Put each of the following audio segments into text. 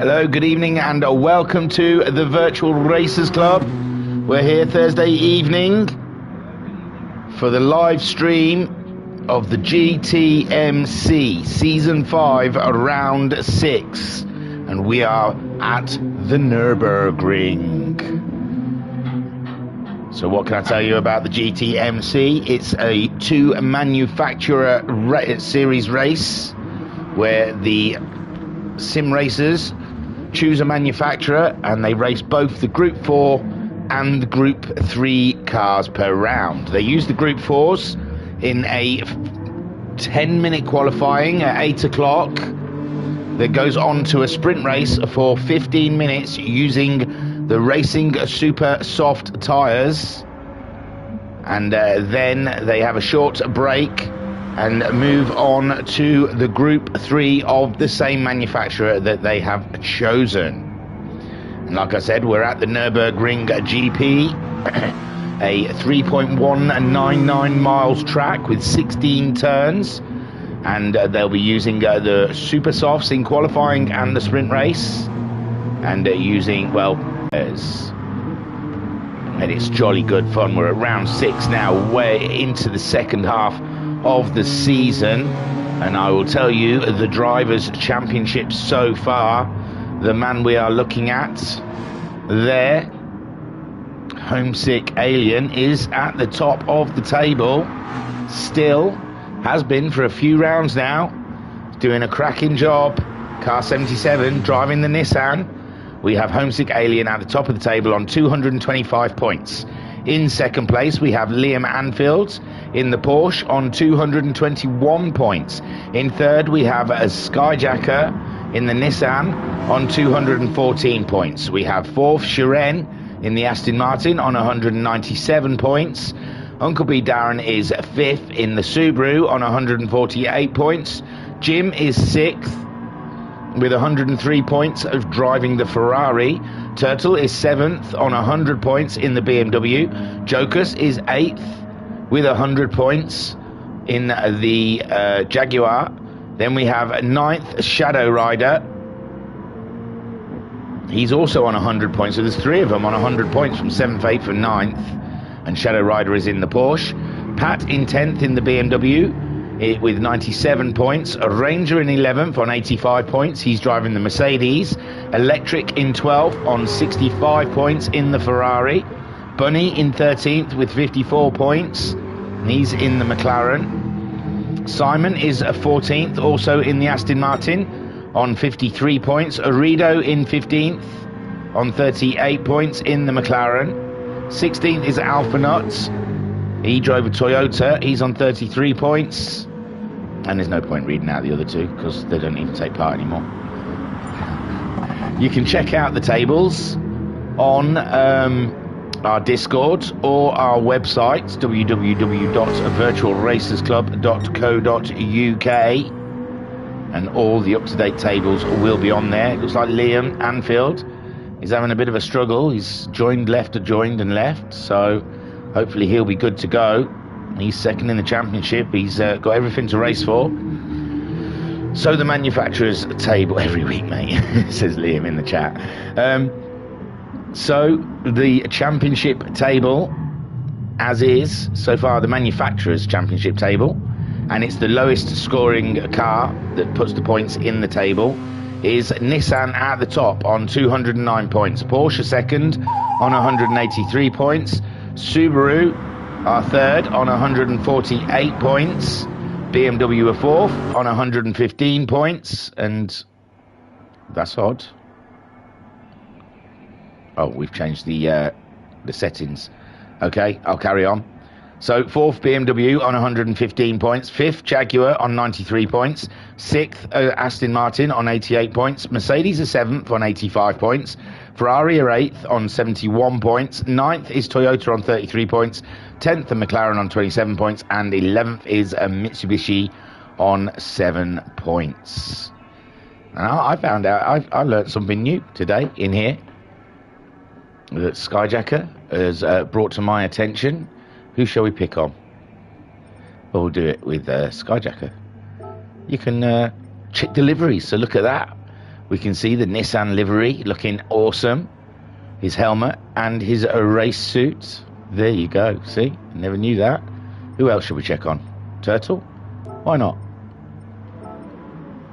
Hello, good evening, and welcome to the Virtual Racers Club. We're here Thursday evening for the live stream of the GTMC Season 5 Round 6. And we are at the Nürburgring. So what can I tell you about the GTMC? It's a two-manufacturer series race where the sim racers choose a manufacturer and they race both the Group 4 and the Group 3 cars per round. They use the Group 4s in a 10-minute qualifying at 8 o'clock that goes on to a sprint race for 15 minutes using the Racing Super Soft tyres, and then they have a short break and move on to the Group 3 of the same manufacturer that they have chosen. And like I said, we're at the Nürburgring GP, a 3.199 miles track with 16 turns, and they'll be using the Super Softs in qualifying and the sprint race, and using, well, and it's jolly good fun. We're at round 6 now, way into the second half of the season, and I will tell you the Drivers' Championship so far. The man we are looking at there, Homesick Alien, is at the top of the table, still has been for a few rounds now, doing a cracking job. Car 77 driving the Nissan. We have Homesick Alien at the top of the table on 225 points. In second place, we have Liam Anfield in the Porsche on 221 points. In third, we have a Skyjacker in the Nissan on 214 points. We have fourth, Shiren in the Aston Martin on 197 points. Uncle B Darren is fifth in the Subaru on 148 points. Jim is sixth with 103 points of driving the Ferrari. Turtle is 7th on 100 points in the BMW. Jokus is 8th with 100 points in the Jaguar. Then we have 9th Shadow Rider. He's also on 100 points, so there's 3 of them on 100 points from 7th, 8th and 9th. And Shadow Rider is in the Porsche. Pat in 10th in the BMW with 97 points. A Ranger in 11th on 85 points. He's driving the Mercedes. Electric in 12th on 65 points in the Ferrari. Bunny in 13th with 54 points. He's in the McLaren. Simon is 14th, also in the Aston Martin on 53 points. Arido in 15th on 38 points in the McLaren. 16th is Alpha Nuts. He drove a Toyota. He's on 33 points. And there's no point reading out the other two because they don't even take part anymore. You can check out the tables on our Discord or our website, www.virtualracersclub.co.uk, and all the up-to-date tables will be on there. It looks like Liam Anfield is having a bit of a struggle. He's joined and left, so hopefully he'll be good to go. He's second in the championship. He's got everything to race for. So the manufacturer's table every week, mate, says Liam in the chat. So the championship table, as is so far, the manufacturer's championship table, and it's the lowest scoring car that puts the points in the table, is Nissan at the top on 209 points. Porsche second on 183 points. Subaru are third on 148 points. BMW are fourth on 115 points. And that's odd. Oh, we've changed the settings. Okay, I'll carry on. So fourth BMW on 115 points, fifth Jaguar on 93 points, sixth Aston Martin on 88 points, Mercedes are seventh on 85 points, Ferrari are eighth on 71 points, ninth is Toyota on 33 points, 10th the McLaren on 27 points, and 11th is a Mitsubishi on 7 points. Now I found out, I learned something new today in here that Skyjacker has brought to my attention. Who shall we pick on? Well, we'll do it with Skyjacker. You can check deliveries, so look at that. We can see the Nissan livery looking awesome. His helmet and his race suit. There you go. See? Never knew that. Who else should we check on? Turtle? Why not?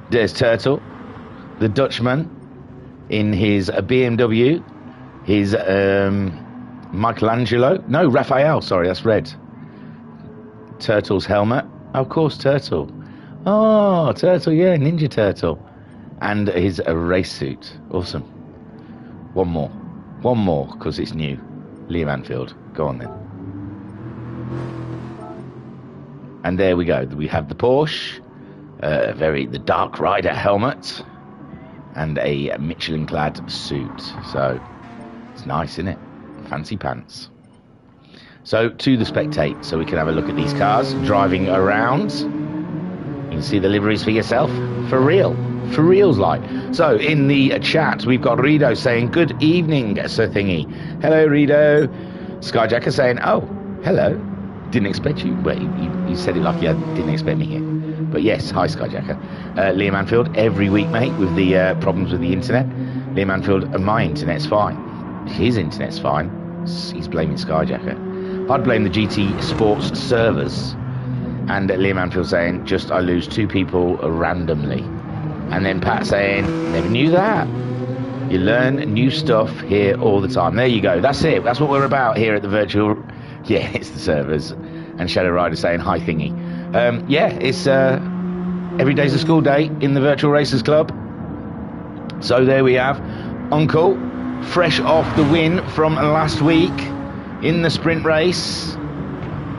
There's Turtle, the Dutchman, in his BMW. His Michelangelo. No, Raphael. Sorry, that's red. Turtle's helmet. Of course, Turtle. Oh, Turtle, yeah, Ninja Turtle. And his race suit. Awesome. One more, because it's new. Liam Anfield. Go on then. And there we go. We have the Porsche, the Dark Rider helmet, and a Michelin-clad suit. So it's nice, isn't it? Fancy pants. So to the Spectate, so we can have a look at these cars driving around. You can see the liveries for yourself. For real. For reals like. So in the chat we've got Rido saying good evening, Sir Thingy. Hello Rido. Skyjacker saying, oh, hello. Didn't expect you. Well, you said it like you didn't expect me here. But yes, hi Skyjacker. Liam Anfield, every week, mate, with the problems with the internet. Liam Anfield, my internet's fine. His internet's fine. He's blaming Skyjacker. I'd blame the GT Sports servers. And Liam Anfield saying, just I lose 2 people randomly. And then Pat saying, never knew that. You learn new stuff here all the time. There you go. That's it. That's what we're about here at the virtual. Yeah, it's the servers. And Shadow Rider saying, hi Thingy. Yeah, it's every day's a school day in the Virtual Racers Club. So there we have Uncle, fresh off the win from last week in the sprint race.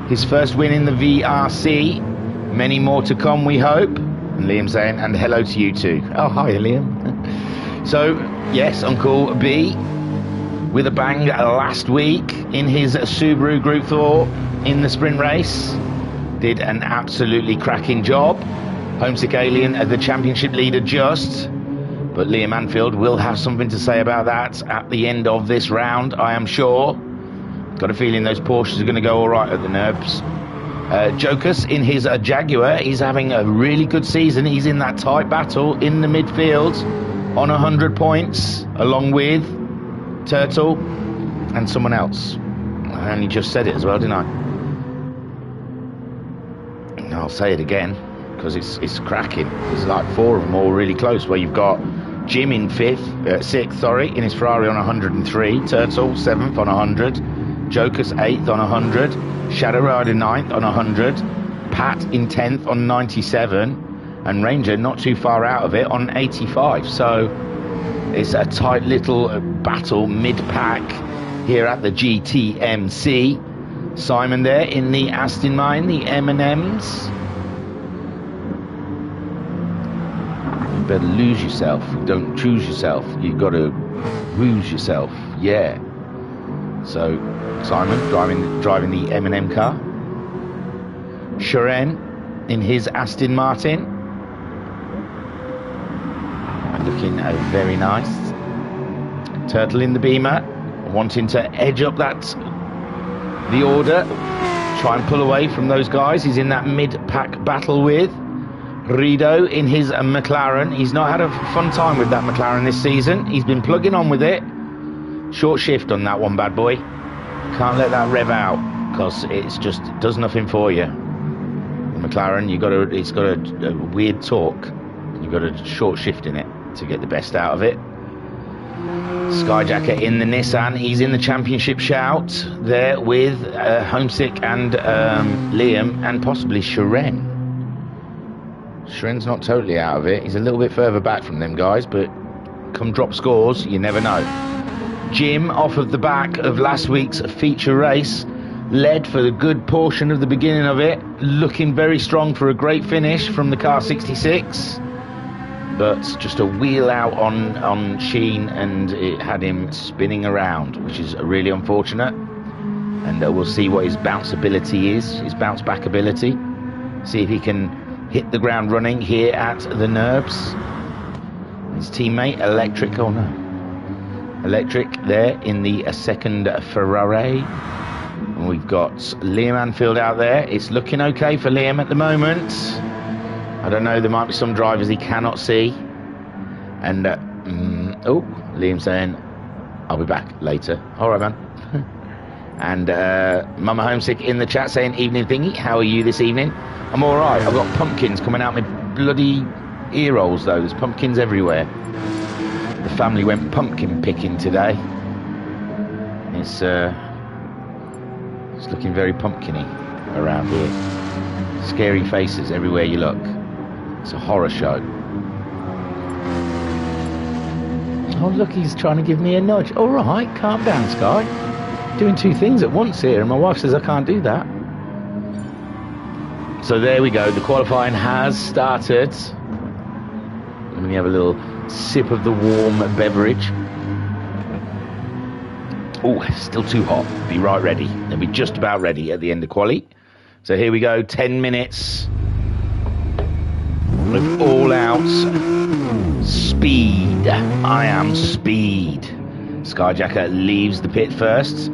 His first win in the VRC. Many more to come, we hope. And Liam saying, and hello to you too. Oh, hi, Liam. So, yes, Uncle B, with a bang last week in his Subaru Group 4 in the sprint race. Did an absolutely cracking job. Homesick Alien, the championship leader just. But Liam Anfield will have something to say about that at the end of this round, I am sure. Got a feeling those Porsches are going to go all right at the NURBS. Jokus in his Jaguar, he's having a really good season. He's in that tight battle in the midfield on 100 points, along with Turtle and someone else. I only just said it as well, didn't I? And I'll say it again, because it's cracking. There's like 4 of them all really close, where you've got Jim in 6th, in his Ferrari on 103, Turtle 7th on 100, Jokus 8th on 100, Shadow Rider 9th on 100, Pat in 10th on 97, and Ranger not too far out of it on 85. So it's a tight little battle mid-pack here at the GTMC. Simon there in the Aston Martin, the M&Ms. You better lose yourself. Don't choose yourself. You've got to lose yourself. Yeah. So Simon driving the M&M car. Sharon in his Aston Martin. Looking very nice. Turtle in the Beamer, wanting to edge up the order. Try and pull away from those guys he's in that mid-pack battle with. Rido in his McLaren. He's not had a fun time with that McLaren this season. He's been plugging on with it. Short shift on that one, bad boy. Can't let that rev out, because it does nothing for you. The McLaren, it's got a weird torque. You've got a short shift in it to get the best out of it. Skyjacker in the Nissan. He's in the championship shout there with Homesick and Liam and possibly Sharon. Sharon's not totally out of it. He's a little bit further back from them guys, but come drop scores, you never know. Jim, off of the back of last week's feature race, led for the good portion of the beginning of it, looking very strong for a great finish from the car 66. But just a wheel out on Sheen, and it had him spinning around, which is really unfortunate. And we'll see what his bounce ability is, his bounce back ability. See if he can hit the ground running here at the NURBS. His teammate, Electric, oh no. Electric there in the second Ferrari. And we've got Liam Anfield out there. It's looking okay for Liam at the moment. I don't know, there might be some drivers he cannot see. And Oh, Liam saying, I'll be back later. All right, man. And Mama Homesick in the chat saying, evening thingy, how are you this evening? I'm all right. I've got pumpkins coming out my bloody ear holes, though. There's pumpkins everywhere. The family went pumpkin picking today. It's looking very pumpkin-y around here. Scary faces everywhere you look. It's a horror show. Oh, look, he's trying to give me a nudge. All right, calm down, Sky. Doing two things at once here, and my wife says I can't do that. So there we go. The qualifying has started. Let me have a little sip of the warm beverage. Oh, still too hot. Be right ready. They'll be just about ready at the end of quali. So here we go. 10 minutes of all-out speed. I am speed. Skyjacker leaves the pit first.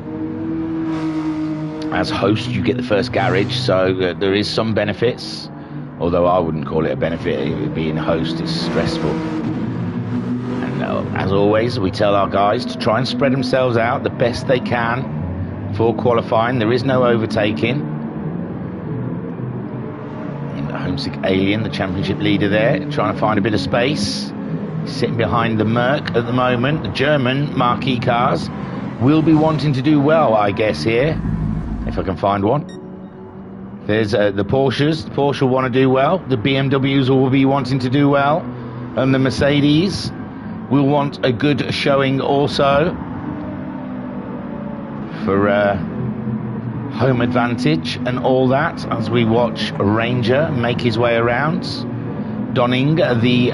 As host, you get the first garage, so there is some benefits. Although I wouldn't call it a benefit. Being a host is stressful. And as always, we tell our guys to try and spread themselves out the best they can for qualifying. There is no overtaking. And Homesick Alien, the championship leader there, trying to find a bit of space. Sitting behind the Merc at the moment. The German marquee cars will be wanting to do well, I guess, here. If I can find one. There's the Porsches. The Porsche will want to do well. The BMWs will be wanting to do well. And the Mercedes will want a good showing also. For home advantage and all that. As we watch Ranger make his way around. Donning the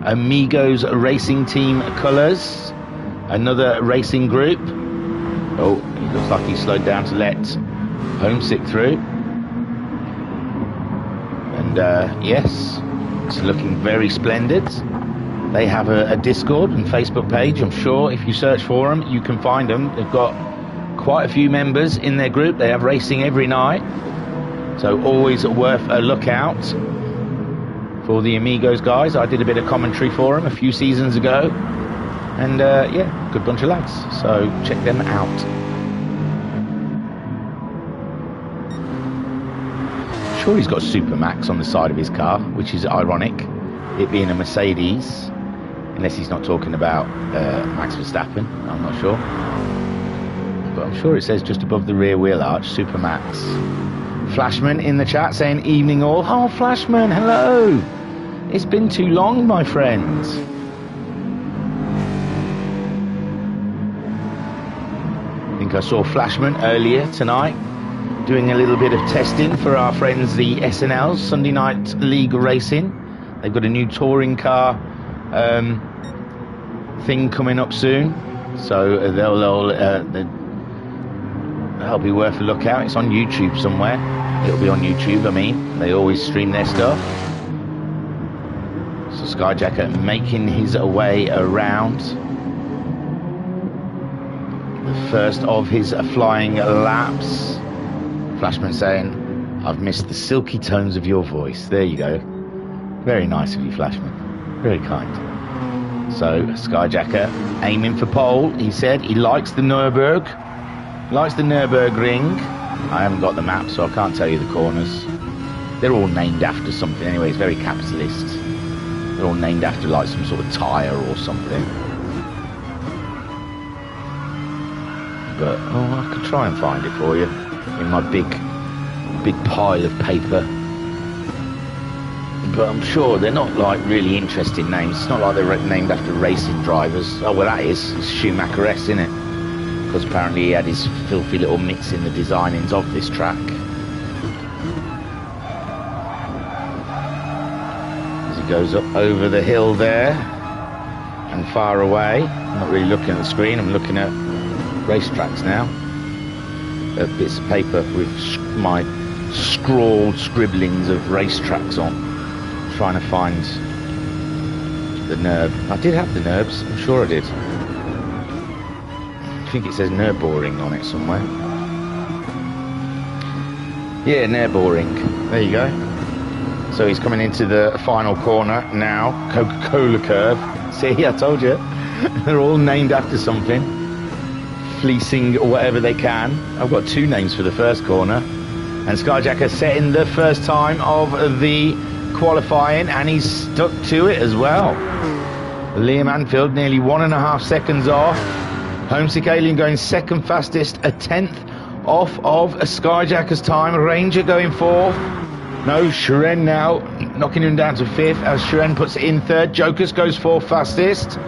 Amigos Racing Team colours. Another racing group. Oh, he looks like he slowed down to let Homesick through. And yes, it's looking very splendid. They have a Discord and Facebook page. I'm sure if you search for them, you can find them. They've got quite a few members in their group. They have racing every night. So always worth a look out for the Amigos guys. I did a bit of commentary for them a few seasons ago. And yeah, good bunch of lads. So check them out. Sure, he's got Supermax on the side of his car, which is ironic, it being a Mercedes, unless he's not talking about Max Verstappen. I'm not sure, but I'm sure it says just above the rear wheel arch, Supermax. Flashman in the chat saying evening all. Oh, Flashman, hello. It's been too long, my friend. I think I saw Flashman earlier tonight doing a little bit of testing for our friends the SNLs, Sunday Night League Racing. They've got a new touring car thing coming up soon, so that'll be worth a look out. It's on YouTube somewhere. It'll be on YouTube. I mean, they always stream their stuff. So Skyjacker making his way around. The first of his flying laps. Flashman saying, I've missed the silky tones of your voice. There you go. Very nice of you, Flashman. Very kind. So, Skyjacker aiming for pole. He said he likes the Nürburgring. I haven't got the map, so I can't tell you the corners. They're all named after something anyway. It's very capitalist. They're all named after like some sort of tyre or something. But, oh, I could try and find it for you in my big pile of paper. But I'm sure they're not like really interesting names. It's not like they're named after racing drivers. Oh, well, that is. It's Schumacher S, isn't it? Because apparently he had his filthy little mitts in the designings of this track. As he goes up over the hill there and far away. I'm not really looking at the screen. I'm looking at racetracks now. Bits of paper with my scrawled scribblings of racetracks on, trying to find the NURB. I did have the NURBs, I'm sure I did. I think it says Nürburgring on it somewhere. Yeah, Nürburgring. There you go. So he's coming into the final corner now. Coca-Cola curve. See, I told you. They're all named after something. Fleecing whatever they can. I've got 2 names for the first corner. And Skyjacker setting the first time of the qualifying, and he's stuck to it as well. Liam Anfield nearly 1.5 seconds off. Homesick Alien going second fastest, a 10th off of a Skyjacker's time. Ranger going 4th. No, Shiren now knocking him down to 5th as Shiren puts it in 3rd. Jokers goes 4th fastest.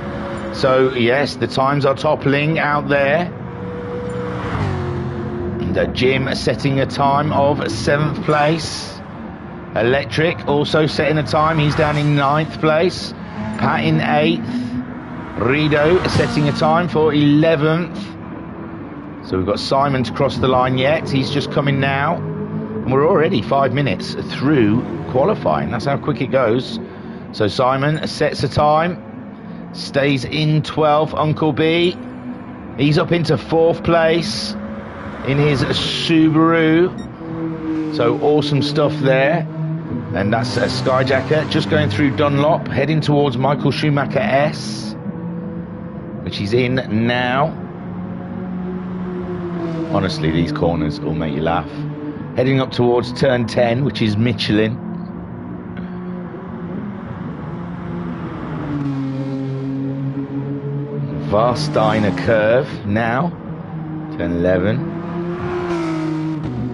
So yes, the times are toppling out there. And Jim setting a time of 7th place. Electric also setting a time. He's down in 9th place. Pat in 8th. Rido setting a time for 11th. So we've got Simon to cross the line yet. He's just coming now. And we're already 5 minutes through qualifying. That's how quick it goes. So Simon sets a time. Stays in 12th. Uncle B. He's up into 4th place in his Subaru. So awesome stuff there. And that's a Skyjacker just going through Dunlop, heading towards Michael Schumacher S, which he's in now. Honestly, these corners will make you laugh. Heading up towards turn 10, which is Michelin. Varsteiner curve now. Turn 11.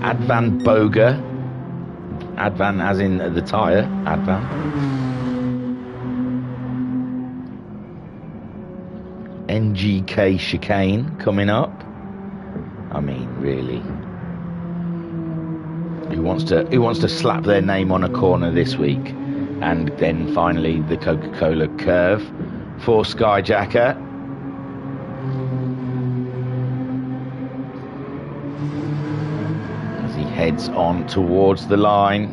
Advan Boga. Advan as in the tyre. Advan. NGK chicane coming up. I mean, really. Who wants to slap their name on a corner this week? And then finally the Coca-Cola curve for Skyjacker. As he heads on towards the line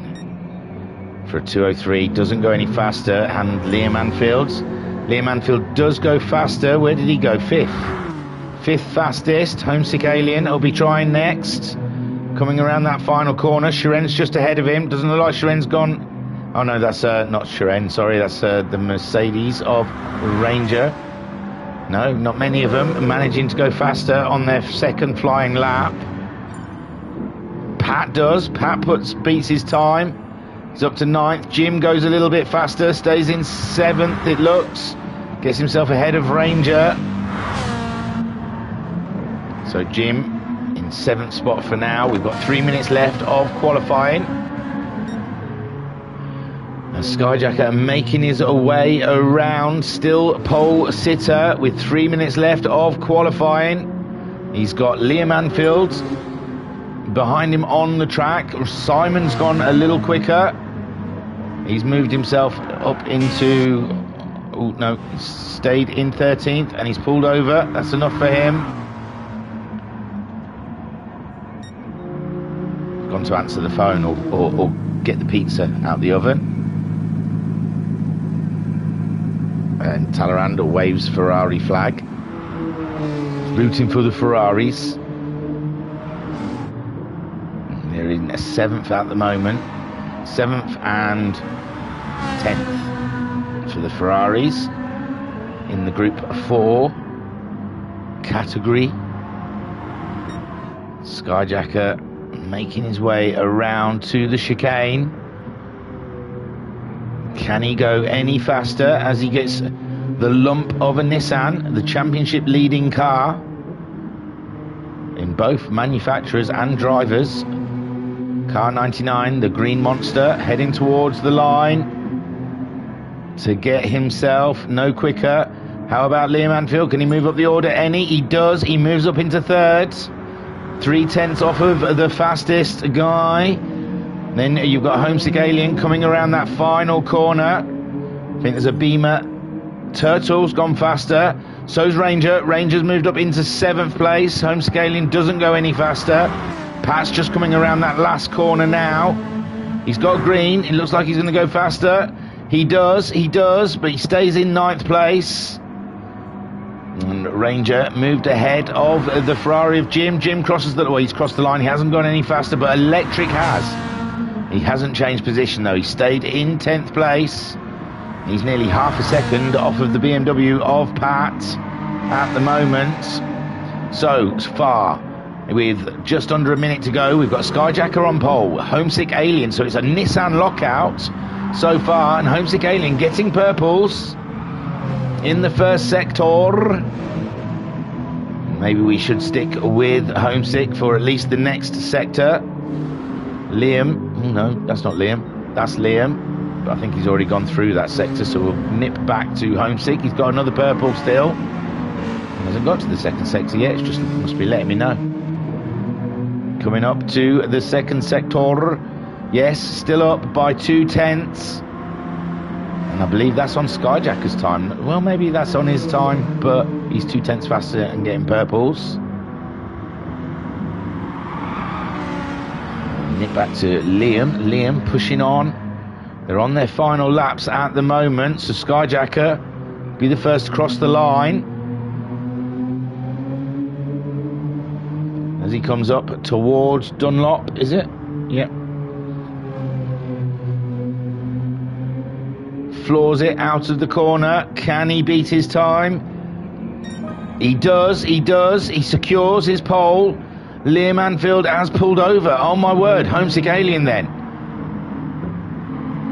for a 2:03, doesn't go any faster. And Liam Anfield does go faster. Where did he go? 5th fastest. Homesick Alien will be trying next. Coming around that final corner. Shiren's just ahead of him. Doesn't look like Shiren's gone. Oh no, that's not Shiren. Sorry, that's the Mercedes of Ranger. No, not many of them managing to go faster on their second flying lap. Pat does. Pat beats his time. He's up to 9th. Jim goes a little bit faster. Stays in 7th, it looks. Gets himself ahead of Ranger. So Jim in 7th spot for now. We've got 3 minutes left of qualifying. And Skyjacker making his way around. Still pole sitter with 3 minutes left of qualifying. He's got Liam Anfield behind him on the track. Simon's gone a little quicker. He's moved himself up into... Oh, no, he's stayed in 13th and he's pulled over. That's enough for him. Gone to answer the phone or get the pizza out the oven. And Talleyrand waves Ferrari flag. Rooting for the Ferraris. They're in 7th at the moment. 7th and 10th for the Ferraris in the Group 4 category. Skyjacker making his way around to the chicane. Can he go any faster as he gets the lump of a Nissan, the championship leading car in both manufacturers and drivers? Car 99, the green monster, heading towards the line to get himself no quicker. How about Liam Anfield? Can he move up the order any? He does. He moves up into 3rd. 3/10 off of the fastest guy. Then you've got Homesick Alien coming around that final corner. I think there's a Beamer. Turtle's gone faster. So's Ranger. Ranger's moved up into 7th place. Homesick Alien doesn't go any faster. Pat's just coming around that last corner now. He's got green. It looks like he's going to go faster. He does, but he stays in 9th place. And Ranger moved ahead of the Ferrari of Jim. Jim crosses the... Well, he's crossed the line. He hasn't gone any faster, but Electric has. He hasn't changed position, though. He stayed in 10th place. He's nearly half a second off of the BMW of Pat at the moment. So far, with just under a minute to go, we've got Skyjacker on pole, Homesick Alien, so it's a Nissan lockout so far, and Homesick Alien getting purples in the first sector. Maybe we should stick with Homesick for at least the next sector. Liam, no, that's not Liam, that's Liam, but I think he's already gone through that sector, so we'll nip back to Homesick. He's got another purple still. He hasn't got to the second sector yet, it's just must be letting me know. Coming up to the second sector. Yes, still up by 2/10. And I believe that's on Skyjacker's time. Well, maybe that's on his time, but he's 2/10 faster and getting purples. Nip back to Liam. Liam pushing on. They're on their final laps at the moment, so Skyjacker be the first to cross the line. As he comes up towards Dunlop, is it? Yep. Floors it out of the corner. Can he beat his time? He does, he does. He secures his pole. Liam Anfield has pulled over. Oh my word, Homesick Alien then.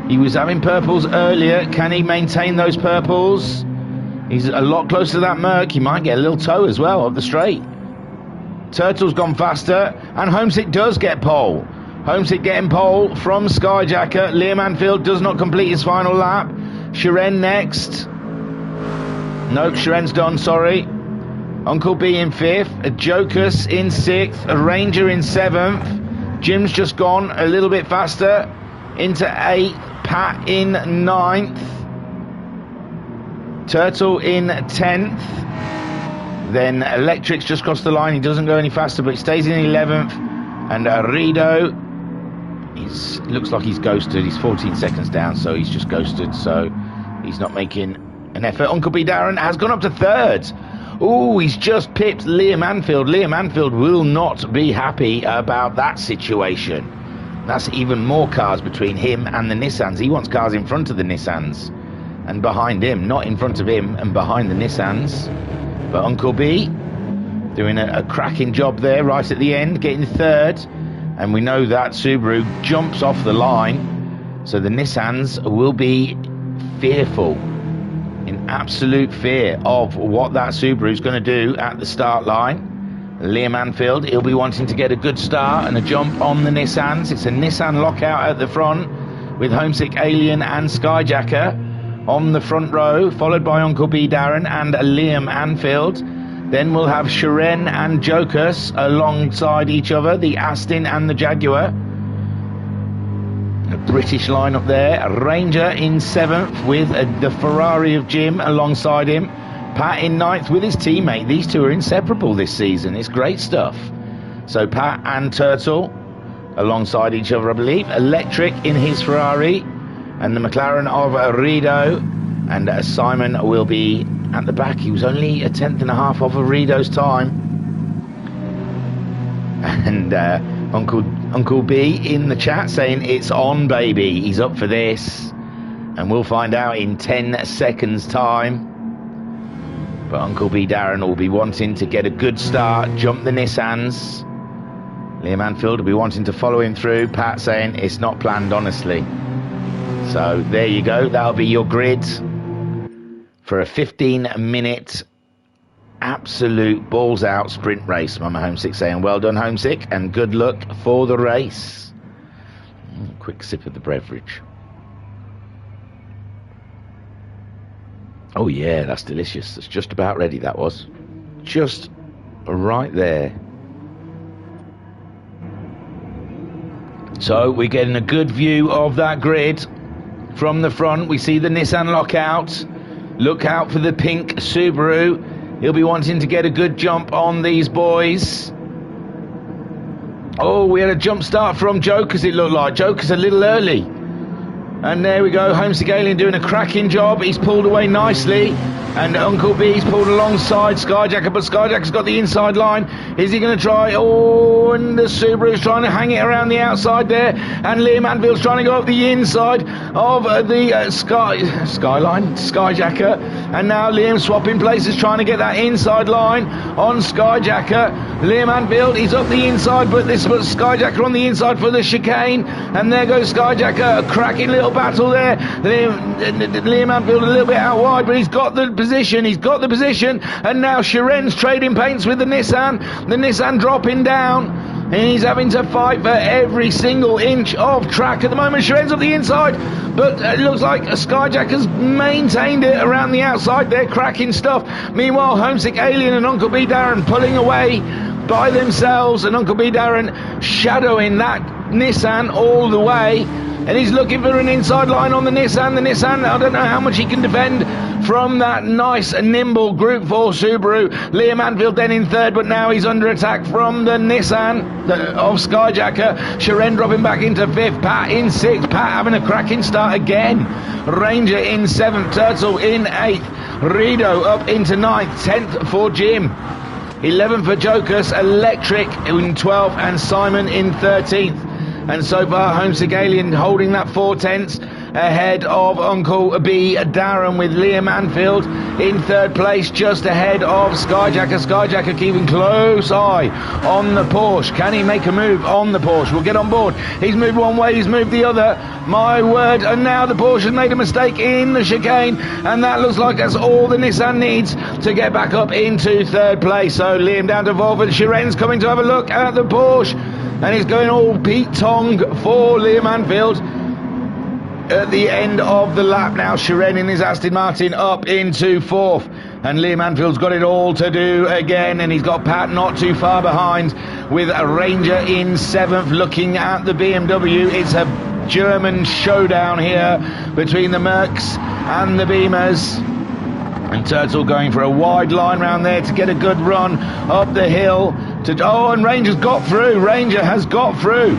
He was having purples earlier. Can he maintain those purples? He's a lot closer to that Merc. He might get a little toe as well up the straight. Turtle's gone faster, and Homesick does get pole. Homesick getting pole from Skyjacker. Liam Anfield does not complete his final lap. Shiren next. Nope, Shiren's done, sorry. Uncle B in 5th. A Jokus in 6th. A Ranger in 7th. Jim's just gone a little bit faster into 8th. Pat in 9th. Turtle in 10th. Then Electric's just crossed the line. He doesn't go any faster, but he stays in 11th. And Rido, looks like he's ghosted. He's 14 seconds down, so he's just ghosted. So he's not making an effort. Uncle B Darren has gone up to 3rd. Oh, he's just pipped Liam Anfield. Liam Anfield will not be happy about that situation. That's even more cars between him and the Nissans. He wants cars in front of the Nissans and behind him, not in front of him and behind the Nissans. But Uncle B doing a cracking job there right at the end, getting 3rd. And we know that Subaru jumps off the line, so the Nissans will be fearful, in absolute fear of what that Subaru is going to do at the start line. Liam Anfield, he'll be wanting to get a good start and a jump on the Nissans. It's a Nissan lockout at the front with Homesick Alien and Skyjacker on the front row, followed by Uncle B Darren and Liam Anfield. Then we'll have Shiren and Jokus alongside each other, the Aston and the Jaguar. A British lineup there. A Ranger in 7th with the Ferrari of Jim alongside him. Pat in 9th with his teammate. These two are inseparable this season. It's great stuff. So Pat and Turtle alongside each other, I believe. Electric in his Ferrari. And the McLaren of Rido. And Simon will be at the back. He was only a 10th and a half off of Rido's time. And Uncle B in the chat saying it's on, baby. He's up for this. And we'll find out in 10 seconds time. But Uncle B Darren will be wanting to get a good start, jump the Nissans. Liam Anfield will be wanting to follow him through. Pat saying it's not planned, honestly. So there you go. That'll be your grid for a 15-minute absolute balls out sprint race. Mama Homesick saying well done, Homesick, and good luck for the race. Quick sip of the beverage. Oh yeah, that's delicious. It's just about ready, that was. Just right there. So we're getting a good view of that grid. From the front, we see the Nissan lockout. Look out for the pink Subaru. He'll be wanting to get a good jump on these boys. Oh, we had a jump start from Joker's, it looked like. Joker's a little early. And there we go, Homesick Alien doing a cracking job. He's pulled away nicely. And Uncle B's pulled alongside Skyjacker, but Skyjacker's got the inside line. Is he going to try? Oh, and the Subaru's trying to hang it around the outside there. And Liam Anfield's trying to go up the inside of the Skyjacker. And now Liam swapping places, trying to get that inside line on Skyjacker. Liam Anfield, he's up the inside, but this puts Skyjacker on the inside for the chicane. And there goes Skyjacker, a cracking little battle there. Liam Anfield a little bit out wide, but he's got the position, and now Sharen's trading paints with the Nissan dropping down, and he's having to fight for every single inch of track at the moment. Sharen's up the inside, but it looks like Skyjacker's maintained it around the outside there, cracking stuff. Meanwhile, Homesick Alien and Uncle B Darren pulling away by themselves, and Uncle B Darren shadowing that Nissan all the way. And he's looking for an inside line on the Nissan. The Nissan, I don't know how much he can defend from that nice, nimble Group 4 Subaru. Liam Anfield then in third, but now he's under attack from the Nissan of Skyjacker. Sharen dropping back into fifth. Pat in sixth. Pat having a cracking start again. Ranger in seventh. Turtle in eighth. Rido up into ninth. 10th for Jim. 11th for Jokus. Electric in 12th. And Simon in 13th. And so far, Homesick Alien holding that 4/10 ahead of Uncle B Darren, with Liam Anfield in third place, just ahead of Skyjacker. Skyjacker keeping close eye on the Porsche. Can he make a move on the Porsche? We'll get on board. He's moved one way, he's moved the other. My word, and now the Porsche has made a mistake in the chicane, and that looks like that's all the Nissan needs to get back up into third place. So Liam down to fourth, and Sharen's coming to have a look at the Porsche, and he's going all Pete Tong for Liam Anfield. At the end of the lap now, Sharen in his Aston Martin up into fourth, and Liam Anfield's got it all to do again, and he's got Pat not too far behind, with a Ranger in seventh. Looking at the BMW, it's a German showdown here between the Mercs and the Beamers. And Turtle going for a wide line round there to get a good run up the hill. And Ranger's got through. Ranger has got through.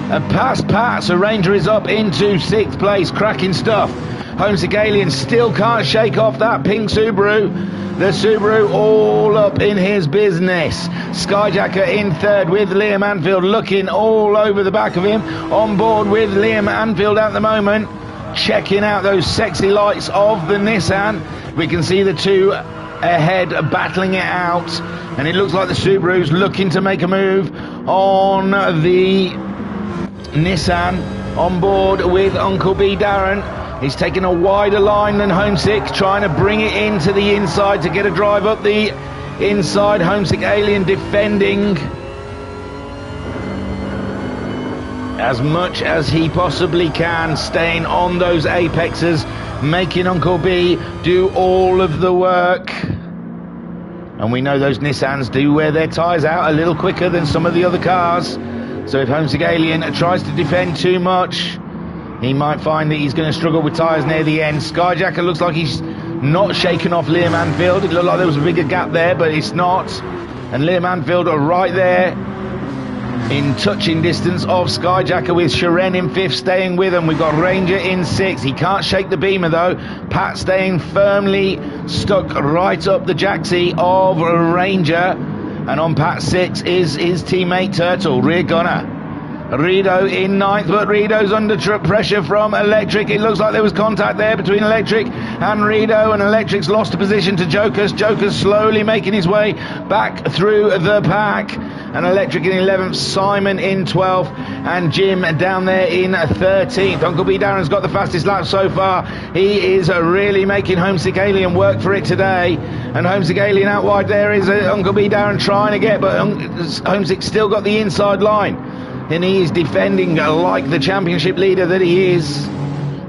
And past Pat, so Ranger is up into sixth place. Cracking stuff. Homesick Alien still can't shake off that pink Subaru. The Subaru all up in his business. Skyjacker in third with Liam Anfield looking all over the back of him. On board with Liam Anfield at the moment, checking out those sexy lights of the Nissan. We can see the two ahead battling it out, and it looks like the Subaru's looking to make a move on the Nissan. On board with Uncle B Darren. He's taking a wider line than Homesick, trying to bring it into the inside to get a drive up the inside. Homesick Alien defending as much as he possibly can, staying on those apexes, making Uncle B do all of the work. And we know those Nissans do wear their tyres out a little quicker than some of the other cars. So if Homesick Alien tries to defend too much, he might find that he's going to struggle with tyres near the end. Skyjacker looks like he's not shaken off Liam Anfield. It looked like there was a bigger gap there, but it's not. And Liam Anfield are right there in touching distance of Skyjacker, with Sharen in fifth staying with him. We've got Ranger in sixth. He can't shake the Beamer though. Pat staying firmly stuck right up the jacksie of Ranger. And on Pat 6 is his teammate Turtle, rear gunner. Rido in ninth, but Rido's under pressure from Electric. It looks like there was contact there between Electric and Rido, and Electric's lost a position to Jokus. Jokus slowly making his way back through the pack. And Electric in 11th, Simon in 12th, and Jim down there in 13th. Uncle B Darren's got the fastest lap so far. He is really making Homesick Alien work for it today. And Homesick Alien out wide there is Uncle B Darren trying to get, but Homesick's still got the inside line. And he is defending like the championship leader that he is.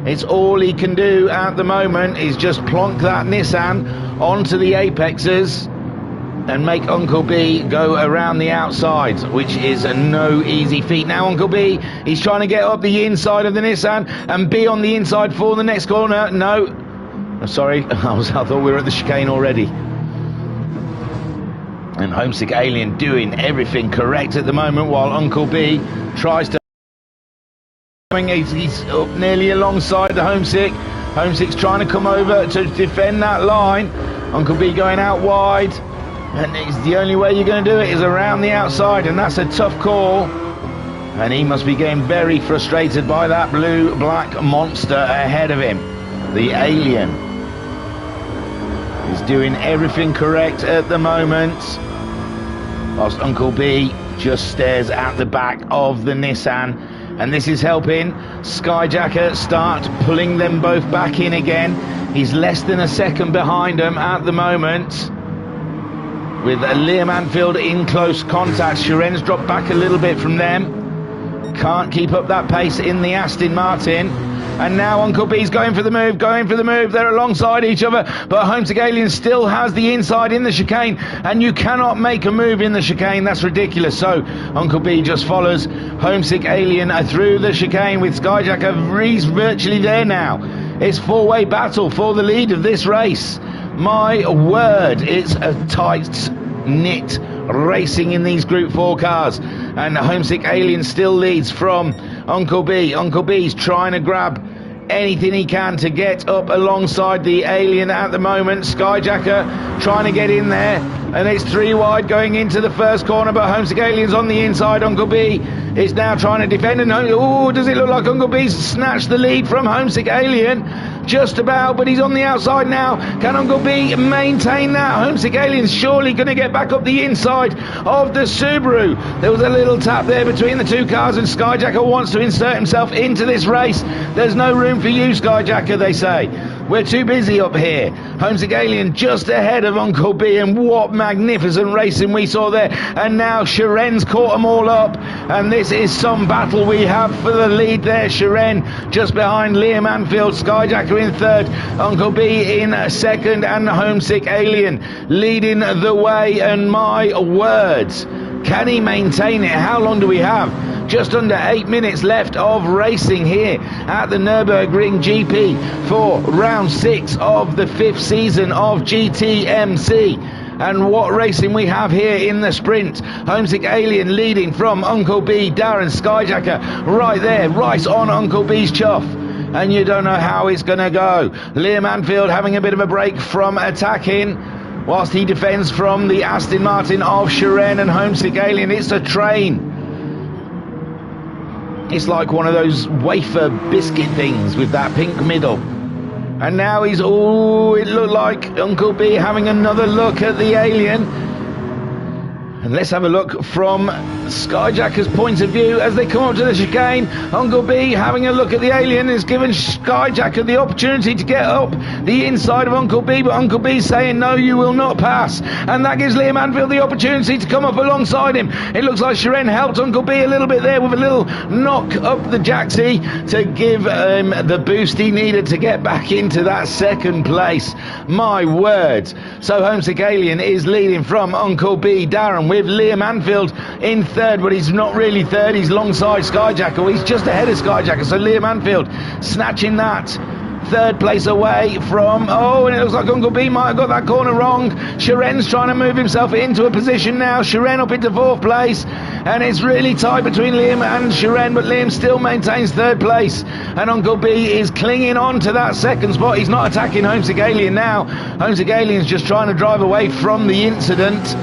It's all he can do at the moment is just plonk that Nissan onto the apexes and make Uncle B go around the outside, which is no easy feat. Now Uncle B, he's trying to get up the inside of the Nissan and be on the inside for the next corner. No, I'm sorry, I thought we were at the chicane already. And Homesick Alien doing everything correct at the moment, while Uncle B tries to He's up nearly alongside the Homesick. Homesick's trying to come over to defend that line. Uncle B going out wide, and it's the only way you're going to do it is around the outside, and that's a tough call. And he must be getting very frustrated by that blue-black monster ahead of him. The Alien is doing everything correct at the moment, whilst Uncle B just stares at the back of the Nissan. And this is helping Skyjacker start pulling them both back in again. He's less than a second behind them at the moment, with Liam Anfield in close contact. Shiren's dropped back a little bit from them. Can't keep up that pace in the Aston Martin. And now Uncle B's going for the move, They're alongside each other, but Homesick Alien still has the inside in the chicane, and you cannot make a move in the chicane. That's ridiculous. So Uncle B just follows Homesick Alien through the chicane with Skyjacker. He's virtually there now. It's four-way battle for the lead of this race. My word, it's a tight-knit racing in these Group 4 cars. And the Homesick Alien still leads from Uncle B. Uncle B's trying to grab anything he can to get up alongside the Alien at the moment. Skyjacker trying to get in there, and it's 3 wide going into the first corner, but Homesick Alien's on the inside. Uncle B is now trying to defend, and oh, does it look like Uncle B's snatched the lead from Homesick Alien? Just about, but he's on the outside now. Can Uncle B maintain that? Homesick Alien's surely going to get back up the inside of the Subaru. There was a little tap there between the two cars, and Skyjacker wants to insert himself into this race. There's no room for you, Skyjacker, they say. We're too busy up here. Homesick Alien just ahead of Uncle B, and what magnificent racing we saw there. And now Shiren's caught them all up, and this is some battle we have for the lead there. Shiren just behind Liam Anfield, Skyjacker in third, Uncle B in second, and Homesick Alien leading the way. And my words, can he maintain it? How long do we have? Just under 8 minutes left of racing here at the Nürburgring GP for round 6 of the 5th season of GTMC. And what racing we have here in the sprint. Homesick Alien leading from Uncle B, Darren Skyjacker right there, right on Uncle B's chuff. And you don't know how it's going to go. Liam Anfield having a bit of a break from attacking, whilst he defends from the Aston Martin of Shiren and Homesick Alien. It's a train. It's like one of those wafer biscuit things with that pink middle. And now he's, oh, it looked like Uncle B having another look at the Alien. And let's have a look from Skyjacker's point of view as they come up to the chicane. Uncle B having a look at the Alien has given Skyjacker the opportunity to get up the inside of Uncle B, but Uncle B's saying, no, you will not pass. And that gives Liam Anfield the opportunity to come up alongside him. It looks like Shiren helped Uncle B a little bit there with a little knock up the jacksie to give him the boost he needed to get back into that second place. My word. So Homesick Alien is leading from Uncle B, Darren, with Liam Anfield in third, but he's not really third, he's alongside Skyjacker. He's just ahead of Skyjacker, so Liam Anfield snatching that third place away from, oh, and it looks like Uncle B might have got that corner wrong. Shiren's trying to move himself into a position now. Shiren up into fourth place, and it's really tight between Liam and Shiren, but Liam still maintains third place, and Uncle B is clinging on to that second spot. He's not attacking Homesick Alien now. Homesick Alien's just trying to drive away from the incident.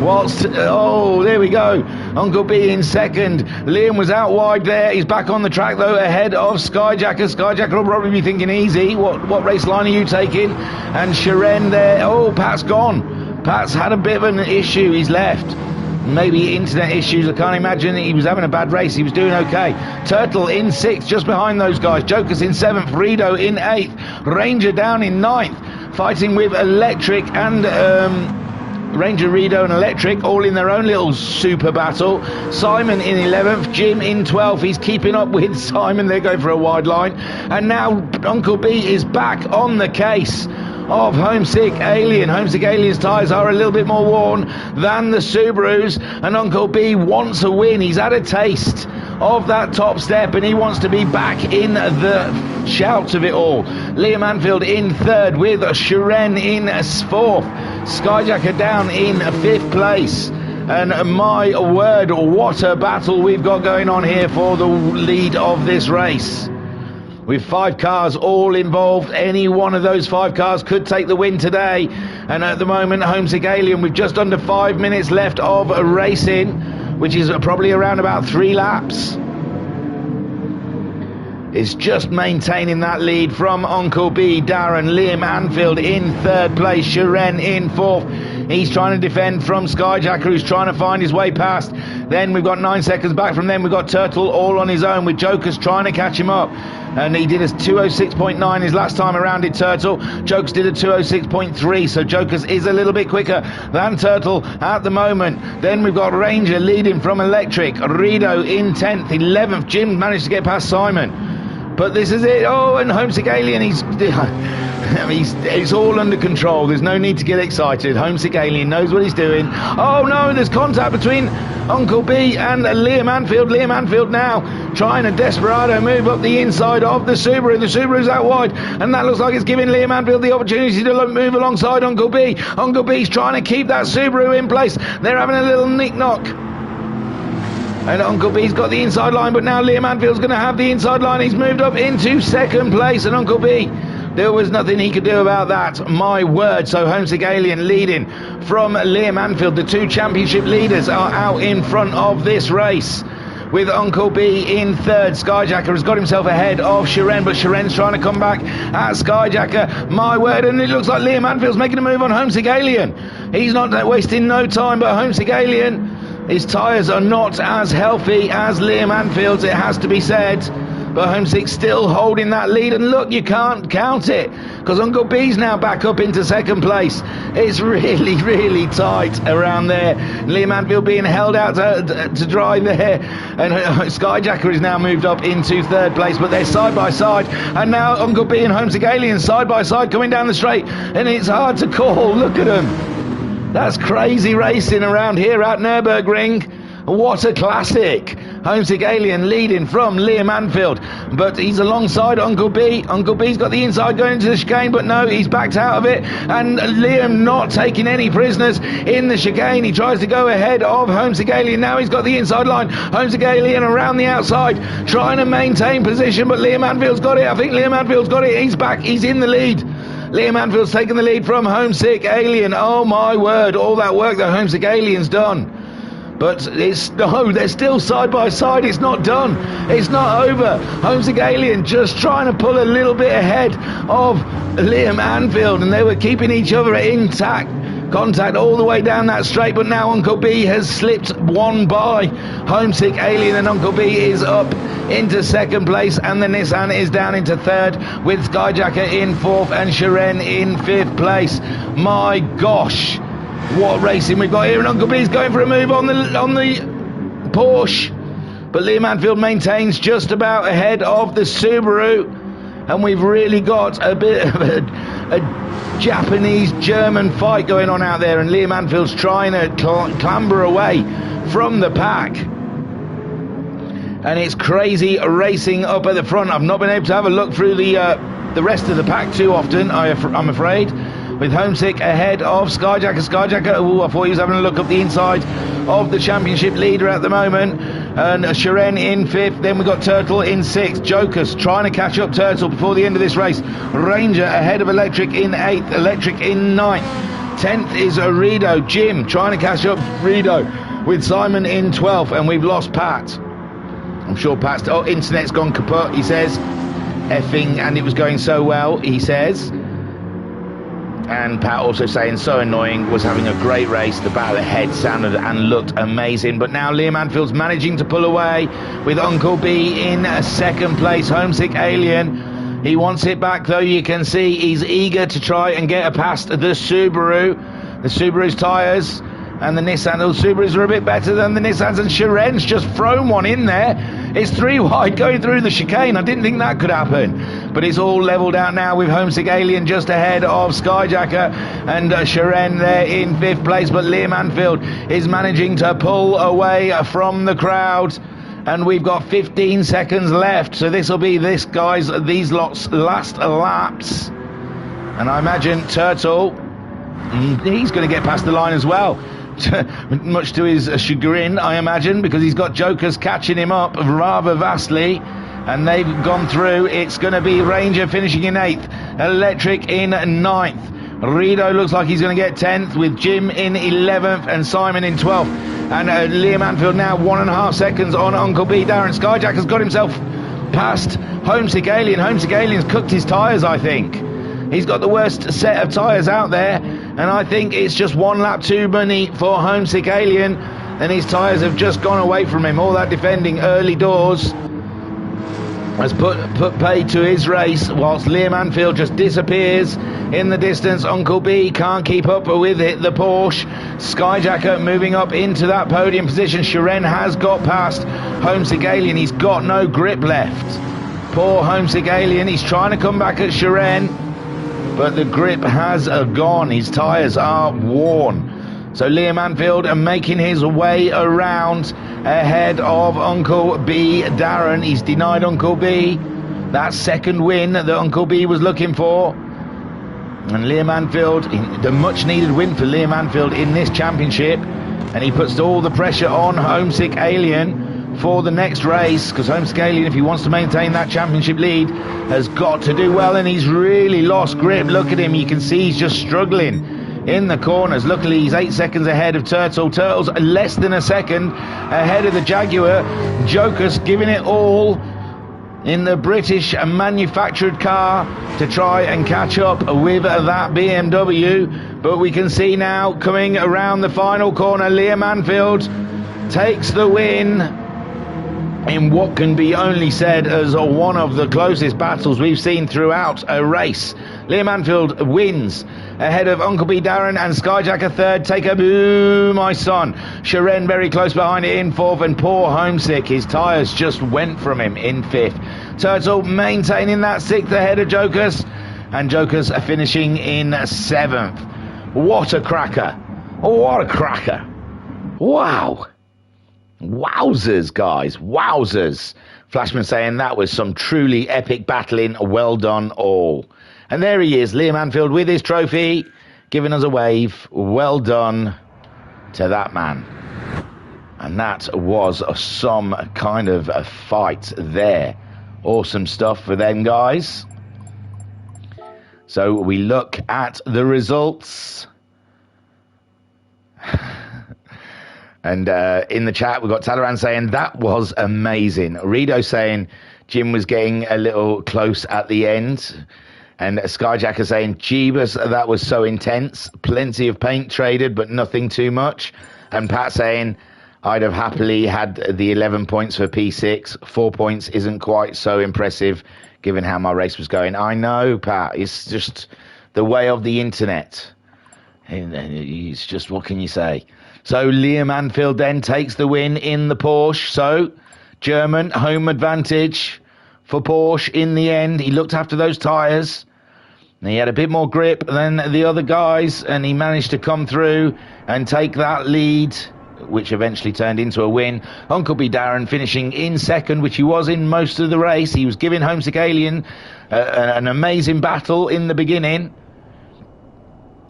Whilst, oh, there we go, Uncle B in second. Liam was out wide there. He's back on the track, though, ahead of Skyjacker. Skyjacker will probably be thinking, easy, what race line are you taking? And Shiren there, oh, Pat's gone. Pat's had a bit of an issue, he's left. Maybe internet issues, I can't imagine. He was having a bad race, he was doing okay. Turtle in sixth, just behind those guys. Joker's in seventh, Rido in eighth, Ranger down in ninth, fighting with Electric and Ranger, Rido and Electric all in their own little super battle. Simon in 11th, Jim in 12th. He's keeping up with Simon. They're going for a wide line. And now Uncle B is back on the case of Homesick Alien. Homesick Alien's tyres are a little bit more worn than the Subarus, and Uncle B wants a win. He's had a taste of that top step, and he wants to be back in the shouts of it all. Liam Anfield in third with Shiren in fourth. Skyjacker down in fifth place. And my word, what a battle we've got going on here for the lead of this race. With 5 cars all involved, any one of those 5 cars could take the win today. And at the moment, Homesick Alien, with just under 5 minutes left of racing, which is probably around about 3 laps, is just maintaining that lead from Uncle B, Darren. Liam Anfield in 3rd place, Shiren in 4th. He's trying to defend from Skyjacker, who's trying to find his way past. Then we've got 9 seconds back from them. We've got Turtle all on his own, with Jokers trying to catch him up. And he did a 206.9 his last time around, did Turtle. Jokers did a 206.3, so Jokers is a little bit quicker than Turtle at the moment. Then we've got Ranger leading from Electric. Rido in 10th, 11th. Jim managed to get past Simon. But this is it. Oh, and Homesick Alien, it's all under control. There's no need to get excited. Homesick Alien knows what he's doing. Oh no, there's contact between Uncle B and Liam Anfield. Liam Anfield now trying a desperado move up the inside of the Subaru. The Subaru's out wide, and that looks like it's giving Liam Anfield the opportunity to move alongside Uncle B. Uncle B's trying to keep that Subaru in place. They're having a little nick-knock. And Uncle B's got the inside line, but now Liam Anfield's going to have the inside line. He's moved up into 2nd place, and Uncle B, there was nothing he could do about that. My word. So Homesick Alien leading from Liam Anfield. The 2 championship leaders are out in front of this race, with Uncle B in 3rd. Skyjacker has got himself ahead of Shiren, but Shiren's trying to come back at Skyjacker. My word, and it looks like Liam Anfield's making a move on Homesick Alien. He's not wasting no time, but Homesick Alien, his tyres are not as healthy as Liam Anfield's, it has to be said. But Homesick's still holding that lead, and look, you can't count it, because Uncle B's now back up into 2nd place. It's really, really tight around there. Liam Anfield being held out to dry there, and Skyjacker is now moved up into 3rd place, but they're side by side, and now Uncle B and Homesick Alien side by side coming down the straight, and it's hard to call. Look at them. That's crazy racing around here at Nürburgring. What a classic. Homesick Alien leading from Liam Anfield, but he's alongside Uncle B. Uncle B's got the inside going into the chicane, but no, he's backed out of it, and Liam not taking any prisoners in the chicane. He tries to go ahead of Homesick Alien. Now he's got the inside line. Homesick Alien around the outside trying to maintain position, but Liam Anfield's got it. I think Liam Anfield's got it. He's back. He's in the lead. Liam Anfield's taken the lead from Homesick Alien. Oh my word, all that work that Homesick Alien's done. But they're still side by side. It's not done. It's not over. Homesick Alien just trying to pull a little bit ahead of Liam Anfield, and they were keeping each other intact. Contact all the way down that straight, but now Uncle B has slipped one by Homesick Alien, and Uncle B is up into 2nd place, and the Nissan is down into 3rd, with Skyjacker in 4th and Shiren in 5th place. My gosh, what racing we've got here, and Uncle B's going for a move on the Porsche, but Liam Anfield maintains just about ahead of the Subaru, and we've really got a bit of a Japanese-German fight going on out there, and Liam Anfield's trying to clamber away from the pack. And it's crazy racing up at the front. I've not been able to have a look through the rest of the pack too often, I'm afraid. With Homesick ahead of Skyjacker. Skyjacker, I thought he was having a look up the inside of the championship leader at the moment. And Shiren in 5th. Then we've got Turtle in 6th. Jokers trying to catch up Turtle before the end of this race. Ranger ahead of Electric in 8th. Electric in 9th. 10th is Rido. Jim trying to catch up Rido with Simon in 12th. And we've lost Pat. I'm sure Pat's... Oh, internet's gone kaput, he says. Effing, and it was going so well, he says. And Pat also saying, so annoying, was having a great race. The battle ahead sounded and looked amazing. But now Liam Anfield's managing to pull away with Uncle B in 2nd place. Homesick Alien, he wants it back, though. You can see he's eager to try and get past the Subaru. The Subaru's tyres and the Nissan. The Subarus are a bit better than the Nissans, and Shiren's just thrown one in there. It's 3 wide going through the chicane. I didn't think that could happen, but it's all levelled out now with Homesick Alien just ahead of Skyjacker, and Shiren there in 5th place. But Liam Anfield is managing to pull away from the crowd, and we've got 15 seconds left, so this will be these lot's last laps. And I imagine Turtle, he's going to get past the line as well. much to his chagrin, I imagine, because he's got Jokers catching him up rather vastly, and they've gone through. It's going to be Ranger finishing in 8th, Electric in 9th. Rido looks like he's going to get 10th, with Jim in 11th and Simon in 12th. And Liam Anfield now 1.5 seconds on Uncle B. Darren Skyjack has got himself past Homesick Alien. Homesick Alien's cooked his tyres, I think. He's got the worst set of tyres out there, and I think it's just one lap too many for Homesick Alien, and his tyres have just gone away from him. All that defending early doors has put paid to his race, whilst Liam Anfield just disappears in the distance. Uncle B can't keep up with it, the Porsche. Skyjacker moving up into that podium position. Shiren has got past Homesick Alien. He's got no grip left. Poor Homesick Alien. He's trying to come back at Shiren, but the grip has gone. His tyres are worn. So Liam Anfield making his way around ahead of Uncle B. Darren. He's denied Uncle B that second win that Uncle B was looking for. And Liam Anfield, the much needed win for Liam Anfield in this championship. And he puts all the pressure on Homesick Alien for the next race, because Homesick Alien, if he wants to maintain that championship lead, has got to do well. And he's really lost grip. Look at him. You can see he's just struggling in the corners. Luckily he's 8 seconds ahead of Turtle. Turtle's less than a second ahead of the Jaguar. Jokers giving it all in the British manufactured car to try and catch up with that BMW. But we can see now, coming around the final corner, Liam Anfield takes the win in what can be only said as one of the closest battles we've seen throughout a race. Liam Anfield wins ahead of Uncle B. Darren, and Skyjacker third. Take a boo, my son. Shiren very close behind it in 4th, and poor Homesick, his tyres just went from him in 5th. Turtle maintaining that 6th ahead of Jokers, and Jokers are finishing in 7th. What a cracker. What a cracker. Wow. Wowzers, guys. Wowzers. Flashman saying that was some truly epic battling. Well done all. And there he is, Liam Anfield, with his trophy, giving us a wave. Well done to that man. And that was some kind of a fight there. Awesome stuff for them guys. So we look at the results. And in the chat, we've got Talaran saying, that was amazing. Rido saying Jim was getting a little close at the end. And Skyjacker saying, Jeebus, that was so intense. Plenty of paint traded, but nothing too much. And Pat saying, I'd have happily had the 11 points for P6. 4 points isn't quite so impressive, given how my race was going. I know, Pat. It's just the way of the internet. It's just, what can you say? So Liam Anfield then takes the win in the Porsche. So German home advantage for Porsche in the end. He looked after those tyres. He had a bit more grip than the other guys, and he managed to come through and take that lead, which eventually turned into a win. Uncle B. Darren finishing in 2nd, which he was in most of the race. He was giving Homesick Alien an amazing battle in the beginning,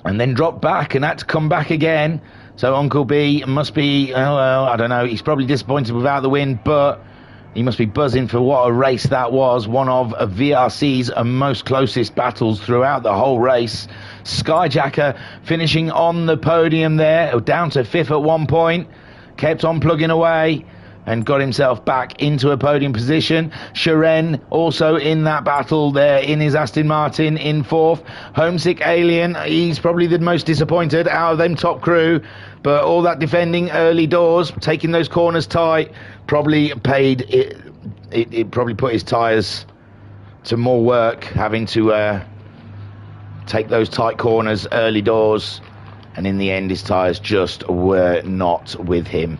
and then dropped back and had to come back again. So Uncle B must be, well, I don't know, he's probably disappointed without the win, but he must be buzzing for what a race that was. One of VRC's most closest battles throughout the whole race. Skyjacker finishing on the podium there, down to 5th at one point. Kept on plugging away and got himself back into a podium position. Shiren also in that battle there in his Aston Martin in 4th. Homesick Alien, he's probably the most disappointed out of them top crew. But all that defending early doors, taking those corners tight, probably paid it. It probably put his tyres to more work, having to take those tight corners early doors. And in the end, his tyres just were not with him.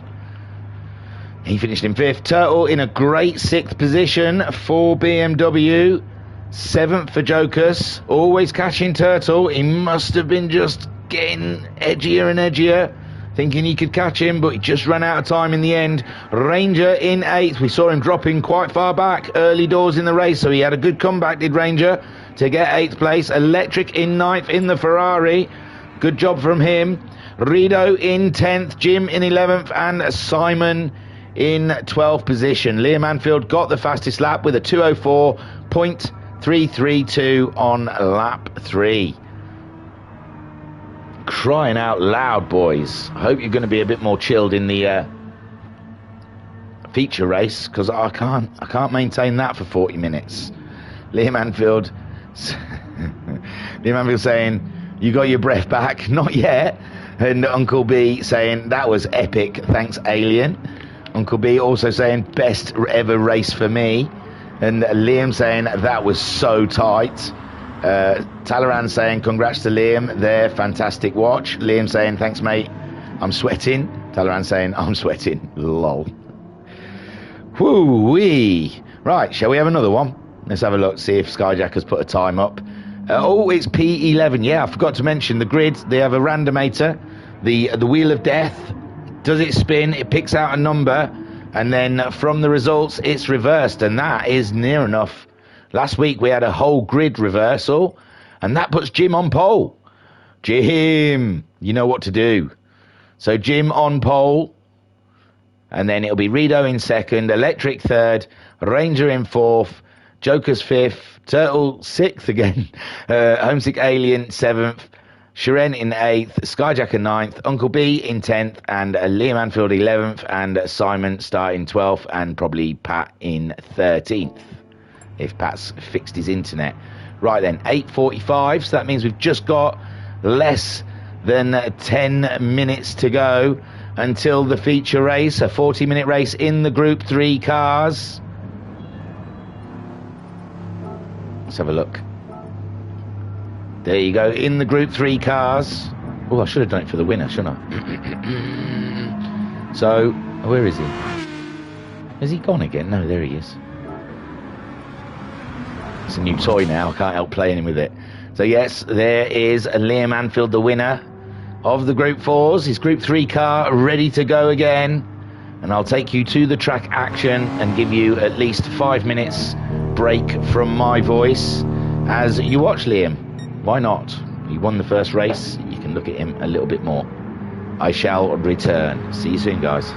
He finished in 5th. Turtle in a great 6th position for BMW. 7th for Jokers. Always catching Turtle. He must have been just getting edgier and edgier, thinking he could catch him, but he just ran out of time in the end. Ranger in 8th. We saw him dropping quite far back early doors in the race, so he had a good comeback, did Ranger, to get 8th place. Electric in 9th in the Ferrari. Good job from him. Rido in 10th, Jim in 11th, and Simon in 12th position. Liam Anfield got the fastest lap with a 2:04.332 on lap 3. Crying out loud, boys. I hope you're going to be a bit more chilled in the feature race, because I can't maintain that for 40 minutes. Liam Anfield saying, you got your breath back? Not yet. And Uncle B saying, that was epic, thanks Alien. Uncle B also saying, best ever race for me. And Liam saying, that was so tight. Talaran saying, congrats to Liam there, fantastic watch. Liam saying, thanks mate, I'm sweating. Talaran saying, I'm sweating, lol. Woo-wee. Right, shall we have another one? Let's have a look, see if Skyjacker's put a time up. Oh, it's P11. Yeah, I forgot to mention the grid. They have a randomator. The wheel of death. Does it spin? It picks out a number. And then from the results, it's reversed. And that is near enough. Last week, we had a whole grid reversal. And that puts Jim on pole. Jim, you know what to do. So Jim on pole. And then it'll be Rido in second. Electric third. Ranger in fourth. Joker's fifth, Turtle sixth again, Homesick Alien seventh, Shiren in eighth, Skyjacker ninth, Uncle B in 10th, and Liam Anfield 11th, and Simon starting 12th, and probably Pat in 13th, if Pat's fixed his internet. Right then, 8:45, so that means we've just got less than 10 minutes to go until the feature race, a 40-minute race in the Group 3 cars. Let's have a look. There you go, in the Group 3 cars. Oh, I should have done it for the winner, shouldn't I? So, where is he? Has he gone again? No, there he is. It's a new toy now, I can't help playing with it. So yes, there is Liam Anfield, the winner of the Group 4s. His Group 3 car ready to go again. And I'll take you to the track action and give you at least 5 minutes break from my voice as you watch Liam. Why not? He won the first race. You can look at him a little bit more. I shall return. See you soon, guys.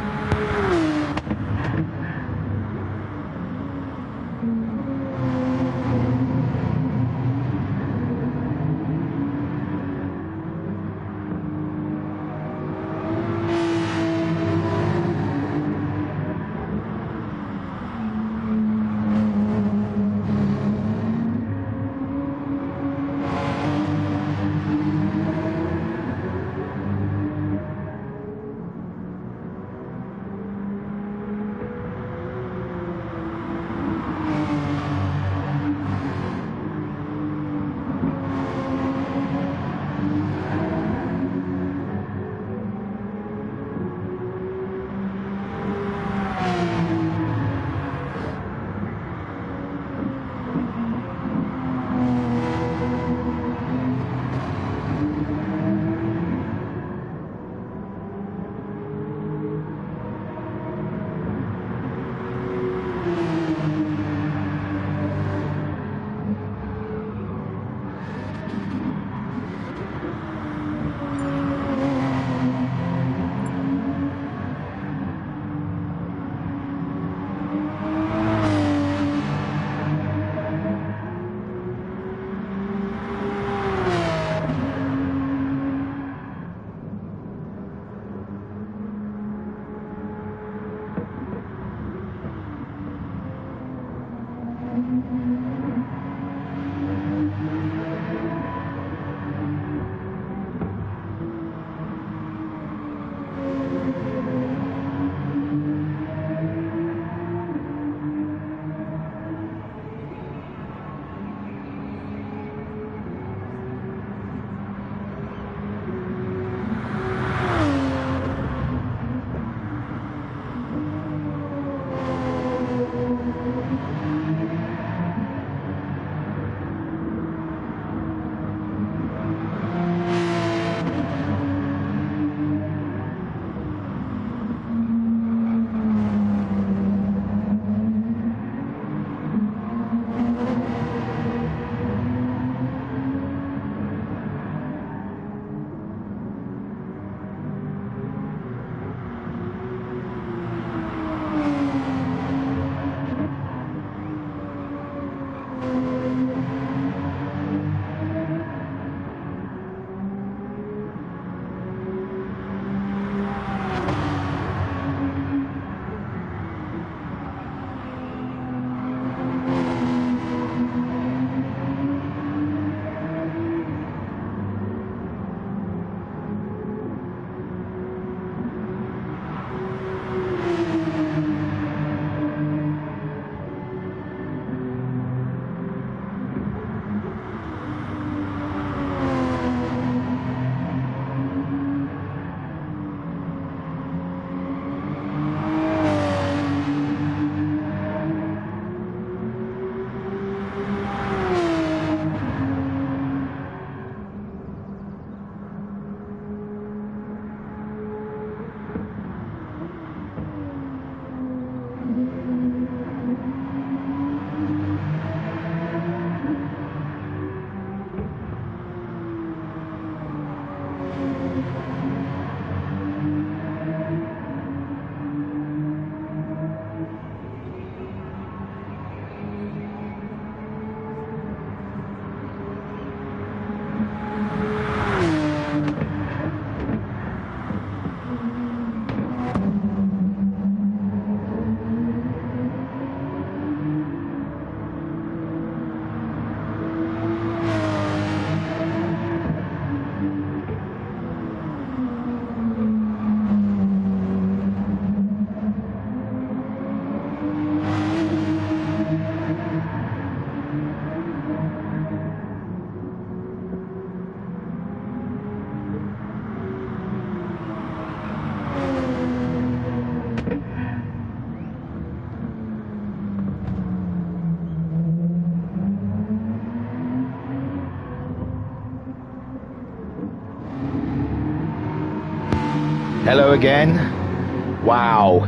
Hello again. Wow.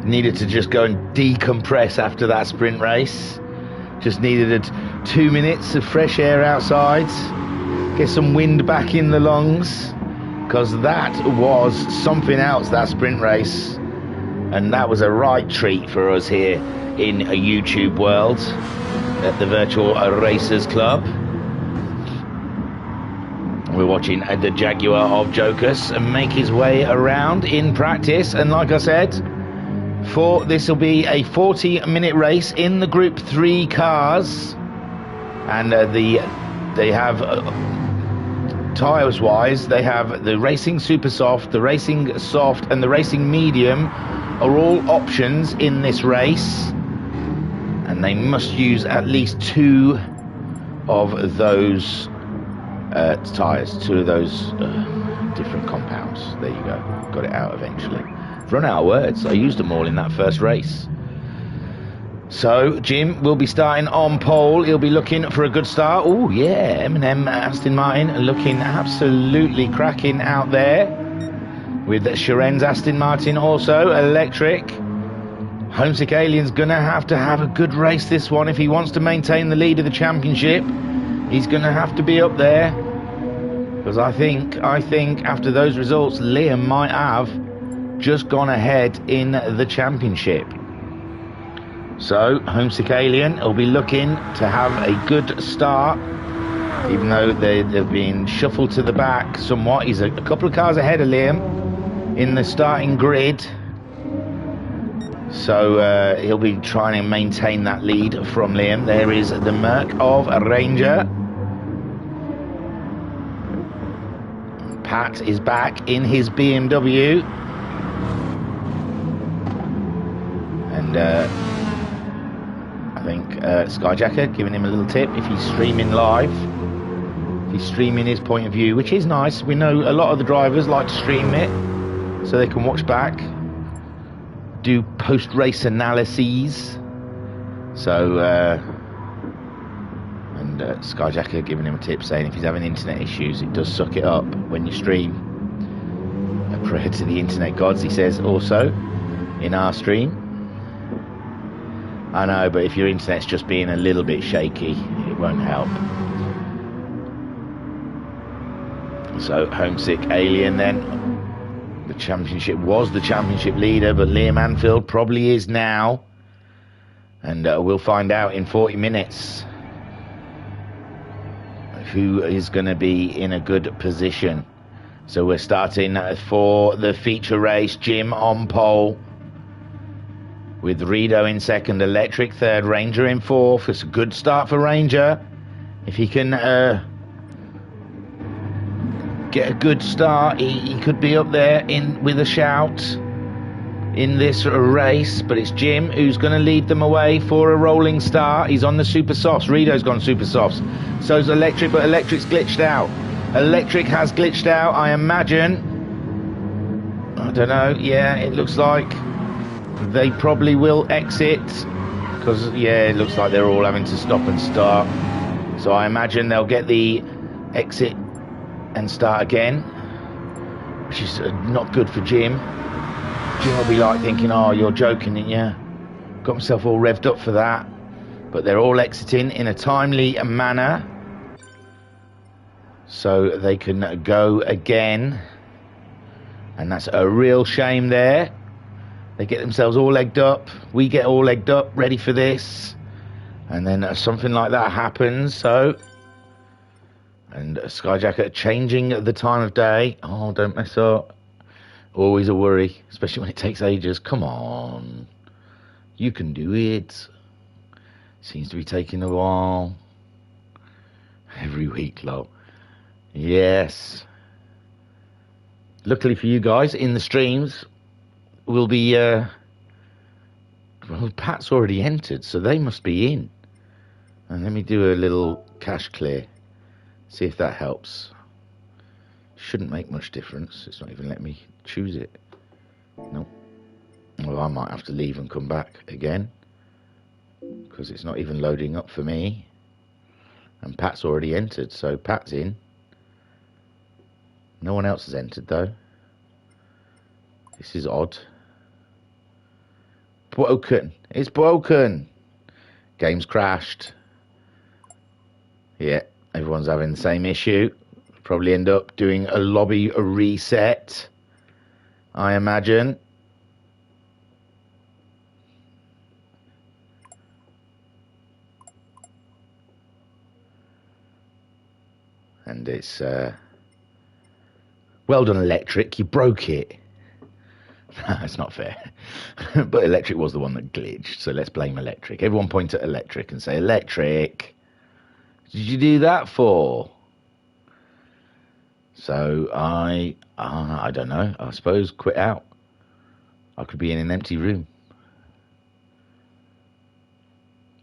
Needed to just go and decompress after that sprint race. Just needed 2 minutes of fresh air outside. Get some wind back in the lungs. Because that was something else, that sprint race. And that was a right treat for us here in a YouTube world at the Virtual Racers Club. We're watching the Jaguar of Jocus make his way around in practice. And like I said, this will be a 40-minute race in the Group 3 cars. And they have... tyres-wise, they have the Racing Super Soft, the Racing Soft, and the Racing Medium are all options in this race, and they must use at least 2 of those tyres, 2 of those different compounds. There you go, got it out eventually. Run out of words. I used them all in that first race. So Jim will be starting on pole. He'll be looking for a good start. Oh yeah, M&M Aston Martin looking absolutely cracking out there, with Sharen's Aston Martin also electric. Homesick Alien's gonna have to have a good race this one if he wants to maintain the lead of the championship. He's gonna have to be up there, because I think after those results, Liam might have just gone ahead in the championship. So, Homesick Alien will be looking to have a good start, even though they've been shuffled to the back somewhat. He's a couple of cars ahead of Liam in the starting grid. So, he'll be trying to maintain that lead from Liam. There is the Merc of Ranger. Pat is back in his BMW. And, I think Skyjacker giving him a little tip if he's streaming live, if he's streaming his point of view, which is nice. We know a lot of the drivers like to stream it so they can watch back, do post-race analyses. So and Skyjacker giving him a tip saying if he's having internet issues, it does suck it up when you stream. A prayer to the internet gods, he says, also in our stream. I know, but if your internet's just being a little bit shaky, it won't help. So, Homesick Alien then. The championship was the championship leader, but Liam Anfield probably is now. And we'll find out in 40 minutes who is going to be in a good position. So we're starting for the feature race. Jim on pole, with Rido in second, Electric third, Ranger in fourth. It's a good start for Ranger. If he can get a good start, he could be up there with a shout in this race. But it's Jim who's going to lead them away for a rolling start. He's on the super softs. Rido's gone super softs. So's Electric, but Electric's glitched out. Electric has glitched out, I imagine. I don't know. Yeah, it looks like they probably will exit, because yeah, it looks like they're all having to stop and start. So I imagine they'll get the exit and start again, which is not good for Jim. Jim will be like thinking, oh, you're joking, didn't you? Got myself all revved up for that. But they're all exiting in a timely manner, so they can go again. And that's a real shame there. They get themselves all legged up. We get all legged up, ready for this. And then something like that happens, so... And Skyjacker changing the time of day. Oh, don't mess up. Always a worry, especially when it takes ages. Come on. You can do it. Seems to be taking a while. Every week, lol. Yes. Luckily for you guys, in the streams, will be... well, Pat's already entered, so they must be in. And let me do a little cache clear. See if that helps. Shouldn't make much difference. It's not even letting me choose it. Nope. Well, I might have to leave and come back again, because it's not even loading up for me. And Pat's already entered, so Pat's in. No one else has entered, though. This is odd. Broken. It's broken. Game's crashed. Yeah, everyone's having the same issue. Probably end up doing a lobby reset, I imagine. And it's well done, Electric. You broke it. It's not fair. But Electric was the one that glitched, so let's blame Electric. Everyone point at Electric and say, Electric, did you do that for? So I don't know. I suppose quit out. I could be in an empty room.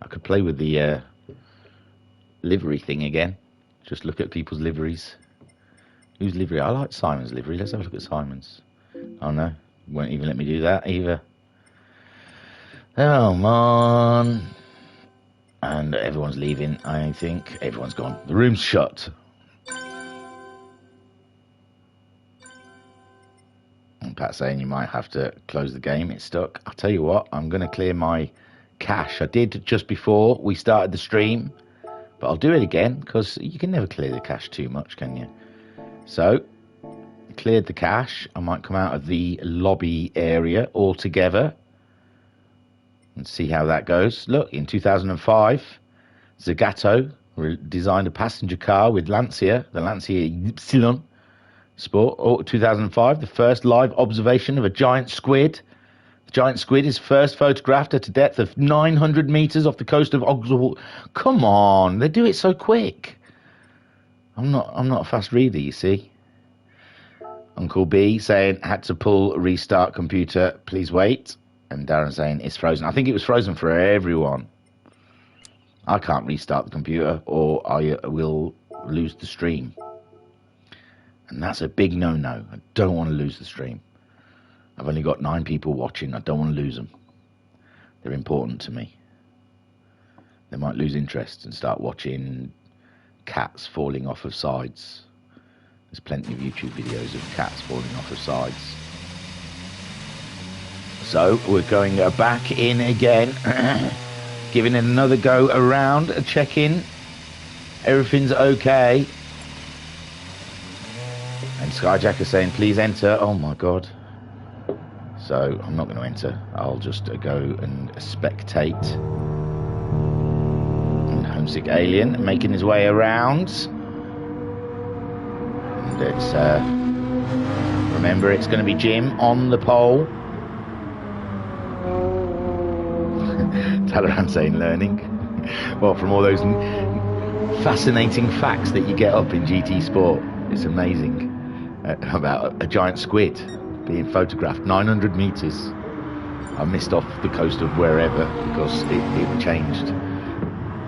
I could play with the livery thing again. Just look at people's liveries. Whose livery? I like Simon's livery. Let's have a look at Simon's. Oh no, won't even let me do that either. Oh man. And everyone's leaving, I think. Everyone's gone. The room's shut. And Pat's saying you might have to close the game. It's stuck. I'll tell you what, I'm going to clear my cache. I did just before we started the stream. But I'll do it again, because you can never clear the cache too much, can you? So, cleared the cache. I might come out of the lobby area altogether and see how that goes. Look, in 2005, Zagato designed a passenger car with Lancia, the Lancia Ypsilon Sport. Oh, 2005, the first live observation of a giant squid. The giant squid is first photographed at a depth of 900 meters off the coast of Oxford. Come on, they do it so quick. I'm not a fast reader, you see. Uncle B saying had to pull restart computer, please wait. And Darren saying it's frozen. I think it was frozen for everyone. I can't restart the computer or I will lose the stream. And that's a big no-no. I don't want to lose the stream. I've only got 9 people watching. I don't want to lose them. They're important to me. They might lose interest and start watching cats falling off of sides. There's plenty of YouTube videos of cats falling off of sides. So we're going back in again. Giving it another go around. Check in. Everything's okay. And Skyjacker saying, please enter. Oh my God. So I'm not going to enter. I'll just go and spectate. And Homesick Alien making his way around. And it's remember, it's going to be Jim on the pole. Talaran saying learning. Well, from all those fascinating facts that you get up in GT Sport. It's amazing. About a giant squid being photographed 900 meters. I missed off the coast of wherever because it changed.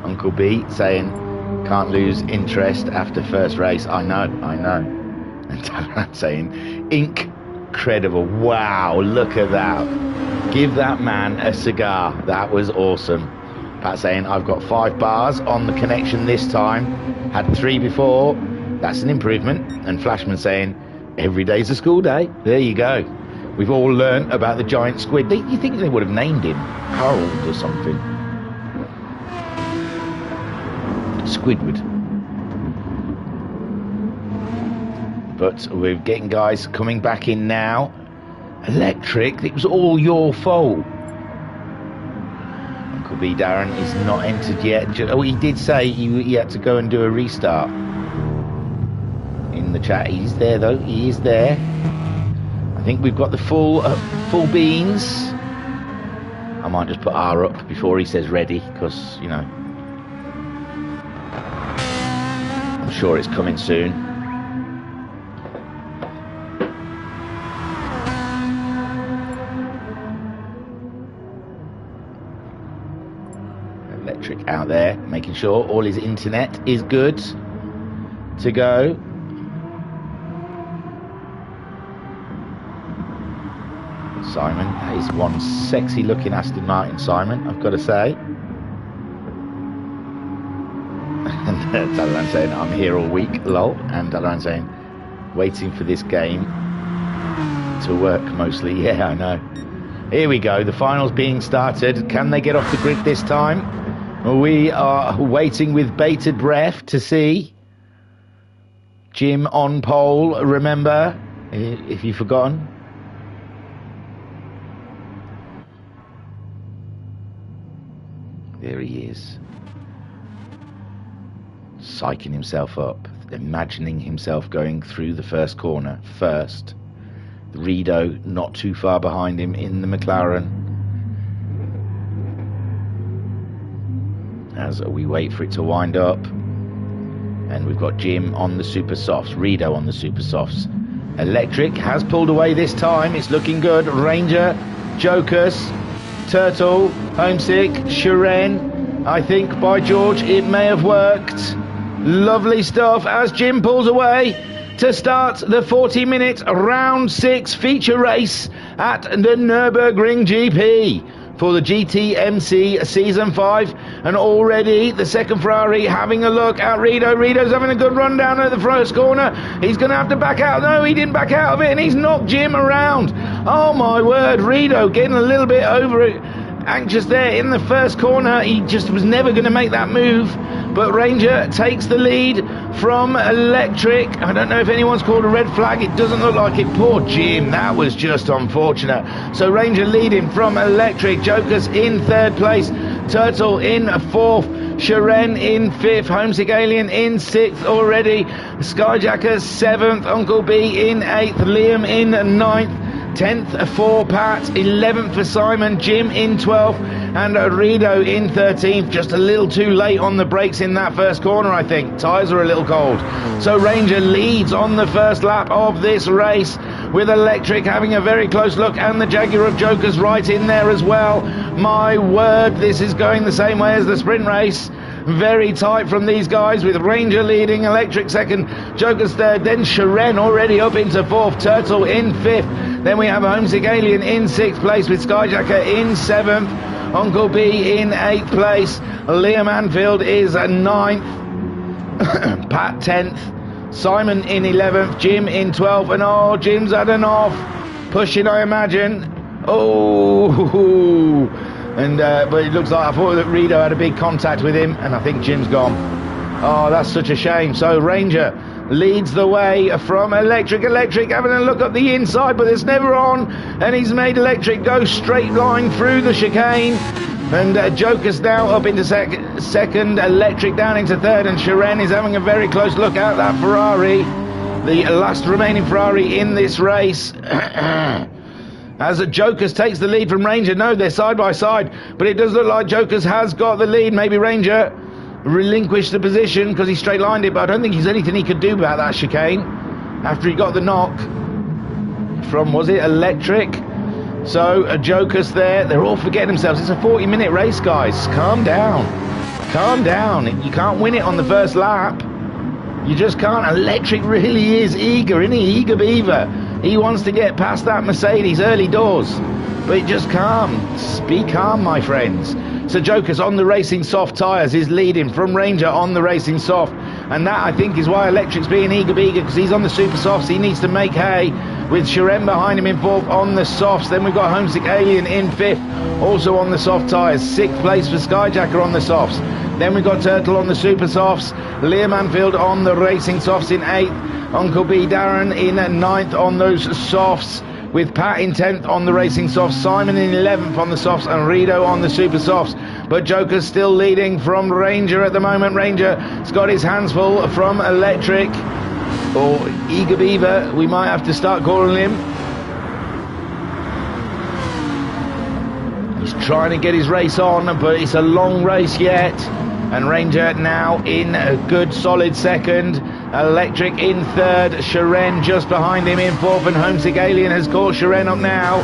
Uncle B saying can't lose interest after first race. I know. And Talaran saying incredible. Wow, look at that. Give that man a cigar. That was awesome. Pat saying I've got 5 bars on the connection this time. Had 3 before. That's an improvement. And Flashman saying every day's a school day. There you go. We've all learnt about the giant squid. You think they would have named him Harold or something? Squidward. But we're getting guys coming back in now. Electric, it was all your fault. Uncle B Darren is not entered yet. Oh, he did say he had to go and do a restart. In the chat, he's there though. He is there. I think we've got the full beans. I might just put R up before he says ready, because you know I'm sure it's coming soon. Electric out there, making sure all his internet is good to go. Simon, that is one sexy looking Aston Martin, Simon, I've got to say. And Talaran saying, I'm here all week, lol. And Talaran saying, waiting for this game to work mostly. Yeah, I know. Here we go. The finals being started. Can they get off the grid this time? We are waiting with bated breath to see. Jim on pole, remember, if you've forgotten. There he is. Psyching himself up, imagining himself going through the first corner first. Rido not too far behind him in the McLaren. As we wait for it to wind up. And we've got Jim on the super softs, Rido on the super softs. Electric has pulled away this time. It's looking good. Ranger, Jocus, Turtle, Homesick, Shiren. I think, by George, it may have worked. Lovely stuff as Jim pulls away to start the 40-minute round 6 feature race at the Nürburgring GP for the GTMC Season 5. And already the second Ferrari having a look at Rido. Rido's having a good run down at the first corner. He's going to have to back out. No, he didn't back out of it, and he's knocked Jim around. Oh my word, Rido getting a little bit over it. Anxious there in the first corner. He just was never going to make that move. But Ranger takes the lead from Electric. I don't know if anyone's called a red flag. It doesn't look like it. Poor Jim. That was just unfortunate. So Ranger leading from Electric. Jokers in third place. Turtle in fourth. Shiren in fifth. Homesick Alien in sixth already. Skyjacker seventh. Uncle B in eighth. Liam in ninth. 10th for Pat, 11th for Simon, Jim in 12th, and Rido in 13th. Just a little too late on the brakes in that first corner, I think. Tyres are a little cold. So Ranger leads on the first lap of this race, with Electric having a very close look, and the Jaguar of Jokers right in there as well. My word, this is going the same way as the sprint race. Very tight from these guys, with Ranger leading, Electric second, Jokers third, then Shiren already up into fourth, Turtle in fifth. Then we have Homesick Alien in sixth place, with Skyjacker in seventh, Uncle B in eighth place, Liam Anfield is ninth, Pat 10th, Simon in 11th, Jim in 12th, and oh, Jim's had an off, pushing I imagine. Oh, and but it looks like, I thought that Rido had a big contact with him, and I think Jim's gone. Oh, that's such a shame. So Ranger leads the way from Electric. Electric having a look up the inside, but it's never on, and he's made Electric go straight line through the chicane. And Joker's now up into second, Electric down into third, and Shiren is having a very close look at that Ferrari, the last remaining Ferrari in this race. As Jokers takes the lead from Ranger. No, they're side by side, but it does look like Jokers has got the lead. Maybe Ranger relinquished the position because he straight lined it, but I don't think there's anything he could do about that chicane after he got the knock from, was it Electric? So Jokers there, they're all forgetting themselves. It's a 40-minute race, guys. Calm down. Calm down. You can't win it on the first lap. You just can't. Electric really is eager, isn't he? Eager beaver. He wants to get past that Mercedes early doors, but just calm. Be calm, my friends. So Joker's on the racing soft tyres is leading from Ranger on the racing soft, and that I think is why Electric's being eager because he's on the super softs. He needs to make hay, with Shiren behind him in fourth on the softs. Then we've got Homesick Alien in fifth, also on the soft tyres. Sixth place for Skyjacker on the softs. Then we've got Turtle on the super softs, Liam Anfield on the racing softs in eighth, Uncle B Darren in ninth on those softs, with Pat in 10th on the racing softs, Simon in 11th on the softs, and Rido on the super softs. But Joker's still leading from Ranger at the moment. Ranger's got his hands full from Electric, or Eager Beaver, we might have to start calling him. He's trying to get his race on, but it's a long race yet. And Ranger now in a good solid second. Electric in third. Shiren just behind him in fourth. And Homesick Alien has caught Shiren up now.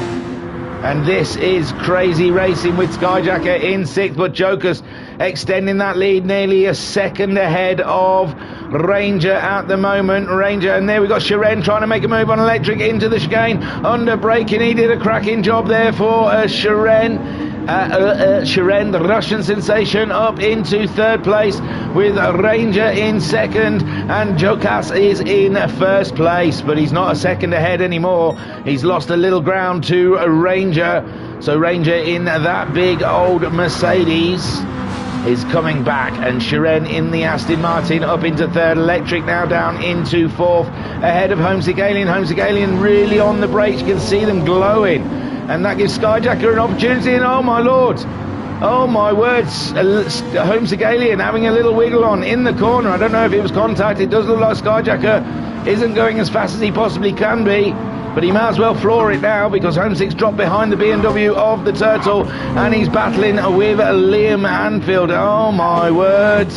And this is crazy racing with Skyjacker in sixth. But Joker's extending that lead nearly a second ahead of Ranger at the moment. Ranger, and there we got Shiren trying to make a move on Electric into the chicane. Under braking, he did a cracking job there for Shiren. Shiren, the Russian sensation, up into third place with Ranger in second, and Jokas is in first place, but he's not a second ahead anymore. He's lost a little ground to Ranger, so Ranger in that big old Mercedes is coming back, and Shiren in the Aston Martin up into third. Electric now down into fourth, ahead of Homesick Alien. Homesick Alien really on the brakes, you can see them glowing, and that gives Skyjacker an opportunity, and oh my lord, oh my words, Homesick Alien having a little wiggle on in the corner. I don't know if it was contact. It does look like Skyjacker isn't going as fast as he possibly can be, but he might as well floor it now, because Homesick's dropped behind the BMW of the Turtle, and he's battling with Liam Anfield. Oh my word,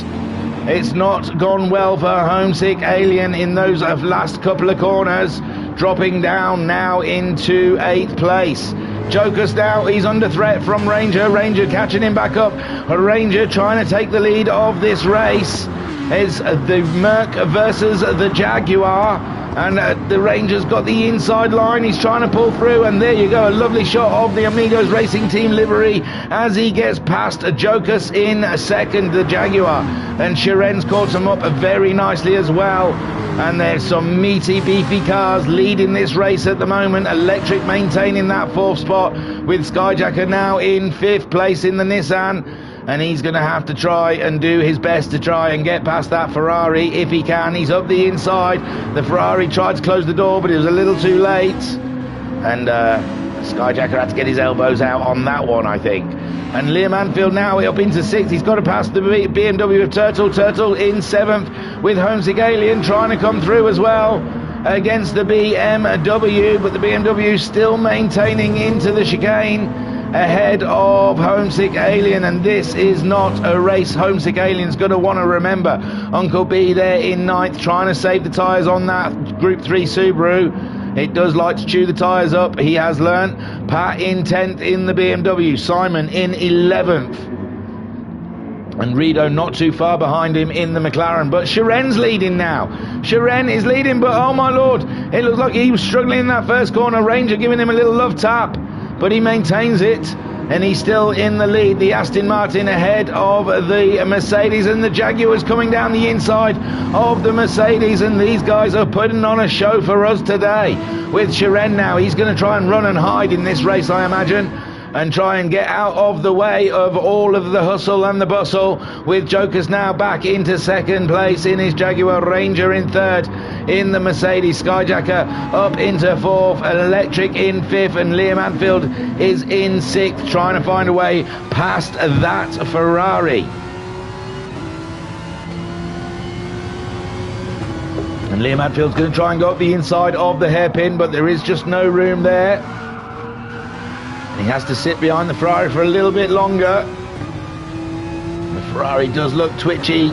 it's not gone well for Homesick Alien in those last couple of corners, dropping down now into 8th place. Joker's now, he's under threat from Ranger. Ranger catching him back up. Ranger trying to take the lead of this race. It's the Merc versus the Jaguar, and the Ranger's got the inside line. He's trying to pull through, and there you go, a lovely shot of the Amigos Racing Team livery as he gets past Jokas in second, the Jaguar, and Shiren's caught him up very nicely as well. And there's some meaty, beefy cars leading this race at the moment. Electric maintaining that fourth spot, with Skyjacker now in 5th place in the Nissan, and he's going to have to try and do his best to try and get past that Ferrari if he can. He's up the inside. The Ferrari tried to close the door, but it was a little too late, and Skyjacker had to get his elbows out on that one, I think. And Liam Anfield now up into 6th. He's got to pass the BMW of Turtle. Turtle in 7th, with Homesick Alien trying to come through as well against the BMW, but the BMW still maintaining into the chicane ahead of Homesick Alien, and this is not a race Homesick Alien's going to want to remember. Uncle B there in 9th, trying to save the tyres on that Group 3 Subaru. It does like to chew the tyres up, he has learnt. Pat in 10th in the BMW, Simon in 11th, and Rido not too far behind him in the McLaren. But Shiren's leading now. Shiren is leading, but oh my lord, it looks like he was struggling in that first corner. Ranger giving him a little love tap, but he maintains it, and he's still in the lead. The Aston Martin ahead of the Mercedes, and the Jaguars coming down the inside of the Mercedes, and these guys are putting on a show for us today. With Shiren now, he's going to try and run and hide in this race, I imagine, and try and get out of the way of all of the hustle and the bustle, with Joker's now back into 2nd place in his Jaguar. Ranger in 3rd in the Mercedes. Skyjacker up into 4th, Electric in 5th, and Liam Anfield is in 6th, trying to find a way past that Ferrari. And Liam Anfield's going to try and go up the inside of the hairpin, but there is just no room there. He has to sit behind the Ferrari for a little bit longer. The Ferrari does look twitchy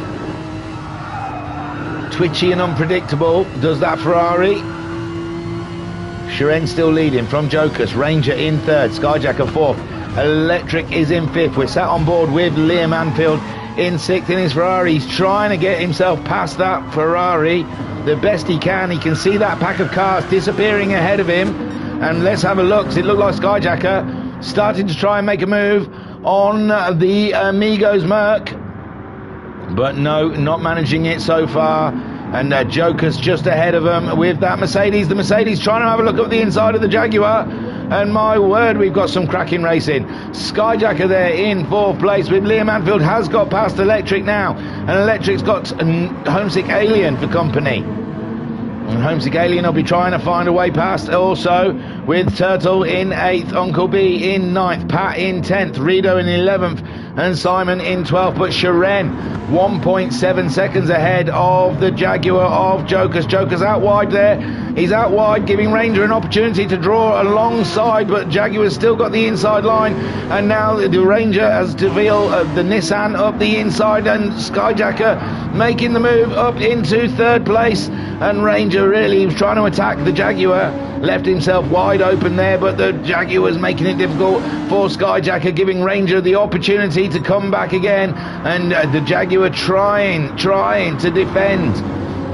and unpredictable, does that Ferrari. Shiren still leading from Jokas. Ranger in 3rd, Skyjacker 4th, Electric is in 5th. We're sat on board with Liam Anfield in 6th in his Ferrari. He's trying to get himself past that Ferrari the best he can. He can see that pack of cars disappearing ahead of him. And let's have a look. It looked like Skyjacker starting to try and make a move on the Amigos Merc, but no, not managing it so far. And Joker's just ahead of them with that Mercedes. The Mercedes trying to have a look at the inside of the Jaguar, and my word, we've got some cracking racing. Skyjacker there in 4th place, with Liam Anfield has got past Electric now, and Electric's got Homesick Alien for company. And Homesick Alien will be trying to find a way past also, with Turtle in 8th, Uncle B in 9th, Pat in 10th, Rido in 11th, and Simon in 12th. But Shiren 1.7 seconds ahead of the Jaguar of Joker's. Joker's out wide there. He's out wide, giving Ranger an opportunity to draw alongside, but Jaguar's still got the inside line. And now the Ranger has to reveal the Nissan up the inside, and Skyjacker making the move up into 3rd place. And Ranger really was trying to attack the Jaguar, left himself wide open there, but the Jaguar's making it difficult for Skyjacker, giving Ranger the opportunity to come back again. And the Jaguar trying to defend,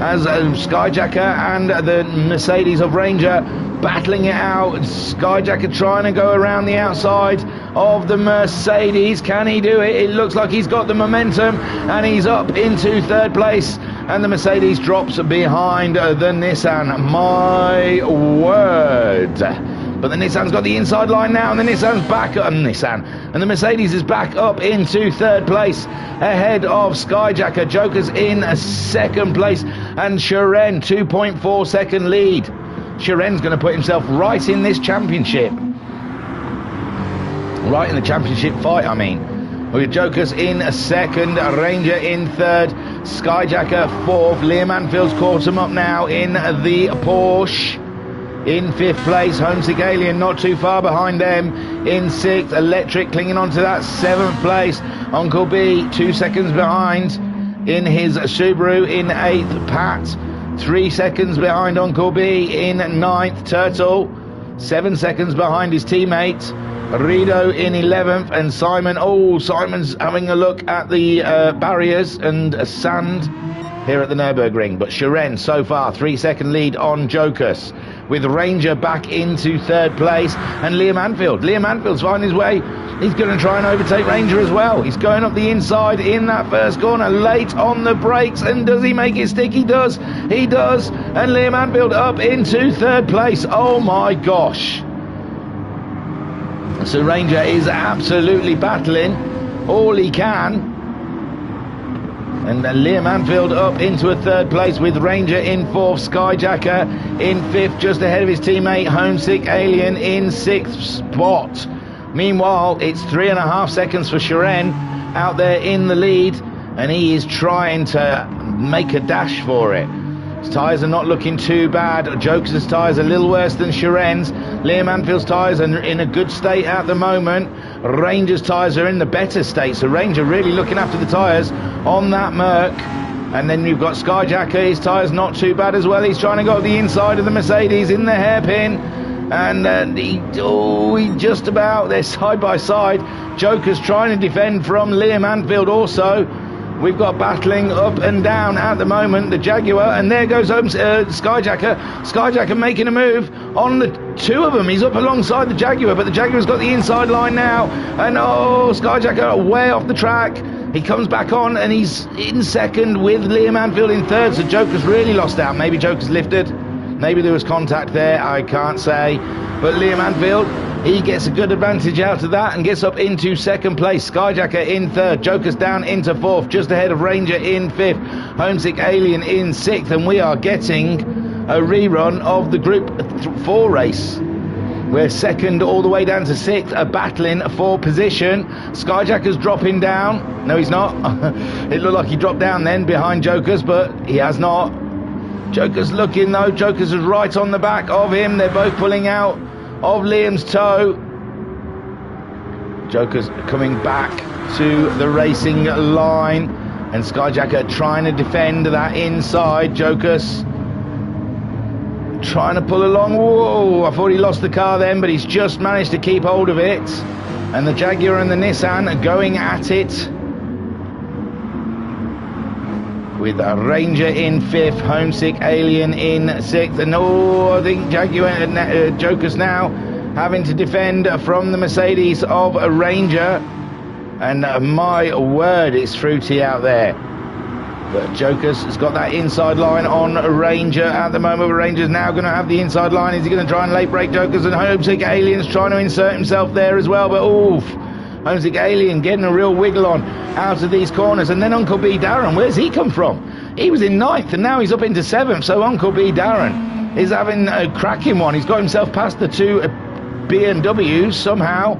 as Skyjacker and the Mercedes of Ranger battling it out. Skyjacker trying to go around the outside of the Mercedes. Can he do it? It looks like he's got the momentum, and he's up into third place. And the Mercedes drops behind the Nissan. My word. But the Nissan's got the inside line now, and the Nissan's back up. And the Mercedes is back up into third place, ahead of Skyjacker. Joker's in second place, and Shiren 2.4 second lead. Shiren's going to put himself right in this championship. Right in the championship fight, I mean. With Joker's in second, Ranger in third, Skyjacker fourth. Liam Anfield's caught him up now in the Porsche. In fifth place, Homesick Alien not too far behind them. In sixth, Electric clinging on to that seventh place. Uncle B 2 seconds behind in his Subaru. In eighth, Pat 3 seconds behind Uncle B. In ninth, Turtle 7 seconds behind his teammate. Rido in 11th, and Simon. Oh, Simon's having a look at the barriers and sand here at the Nürburgring. But Shiren so far 3 second lead on Jokers, with Ranger back into third place, and Liam Anfield. Liam Anfield's finding his way. He's going to try and overtake Ranger as well. He's going up the inside in that first corner, late on the brakes, and does he make it stick? He does. He does. And Liam Anfield up into third place. Oh my gosh. So Ranger is absolutely battling all he can. And Liam Anfield up into a third place, with Ranger in fourth, Skyjacker in fifth, just ahead of his teammate Homesick Alien in sixth spot. Meanwhile, it's 3.5 seconds for Shiren out there in the lead, and he is trying to make a dash for it. His tyres are not looking too bad. Joker's tyres are a little worse than Shiren's. Liam Anfield's tyres are in a good state at the moment. Ranger's tyres are in the better state, so Ranger really looking after the tyres on that Merc. And then you've got Skyjacker, his tyres not too bad as well. He's trying to go up the inside of the Mercedes in the hairpin, and he just about, they're side by side. Joker's trying to defend from Liam Anfield also. We've got battling up and down at the moment, the Jaguar, and there goes Skyjacker. Skyjacker making a move on the two of them. He's up alongside the Jaguar, but the Jaguar's got the inside line now, and Skyjacker way off the track. He comes back on, and he's in second with Liam Anfield in third, so Joker's really lost out. Maybe Joker's lifted, maybe there was contact there, I can't say, but Liam Anfield, he gets a good advantage out of that and gets up into second place. Skyjacker in third, Joker's down into fourth, just ahead of Ranger in fifth, Homesick Alien in sixth, and we are getting a rerun of the Group 4 race. We're second all the way down to sixth, battling for position. Skyjacker's dropping down. No, he's not. It looked like he dropped down then behind Joker's, but he has not. Joker's looking though. Joker's is right on the back of him. They're both pulling out of Liam's toe. Joker's coming back to the racing line, and Skyjacker trying to defend that inside. Joker's trying to pull along. Whoa, I thought he lost the car then, but he's just managed to keep hold of it. And the Jaguar and the Nissan are going at it, with a Ranger in fifth, Homesick Alien in sixth, and I think Jaguar and Joker's now having to defend from the Mercedes of a Ranger, and my word, it's fruity out there. But Joker's has got that inside line on Ranger at the moment. Ranger's now going to have the inside line. Is he going to try and late break Joker's? And Homesick Alien's trying to insert himself there as well, but oof. Homesick Alien getting a real wiggle on out of these corners. And then Uncle B Darren, where's he come from? He was in ninth, and now he's up into seventh. So Uncle B Darren is having a cracking one. He's got himself past the two BMWs somehow.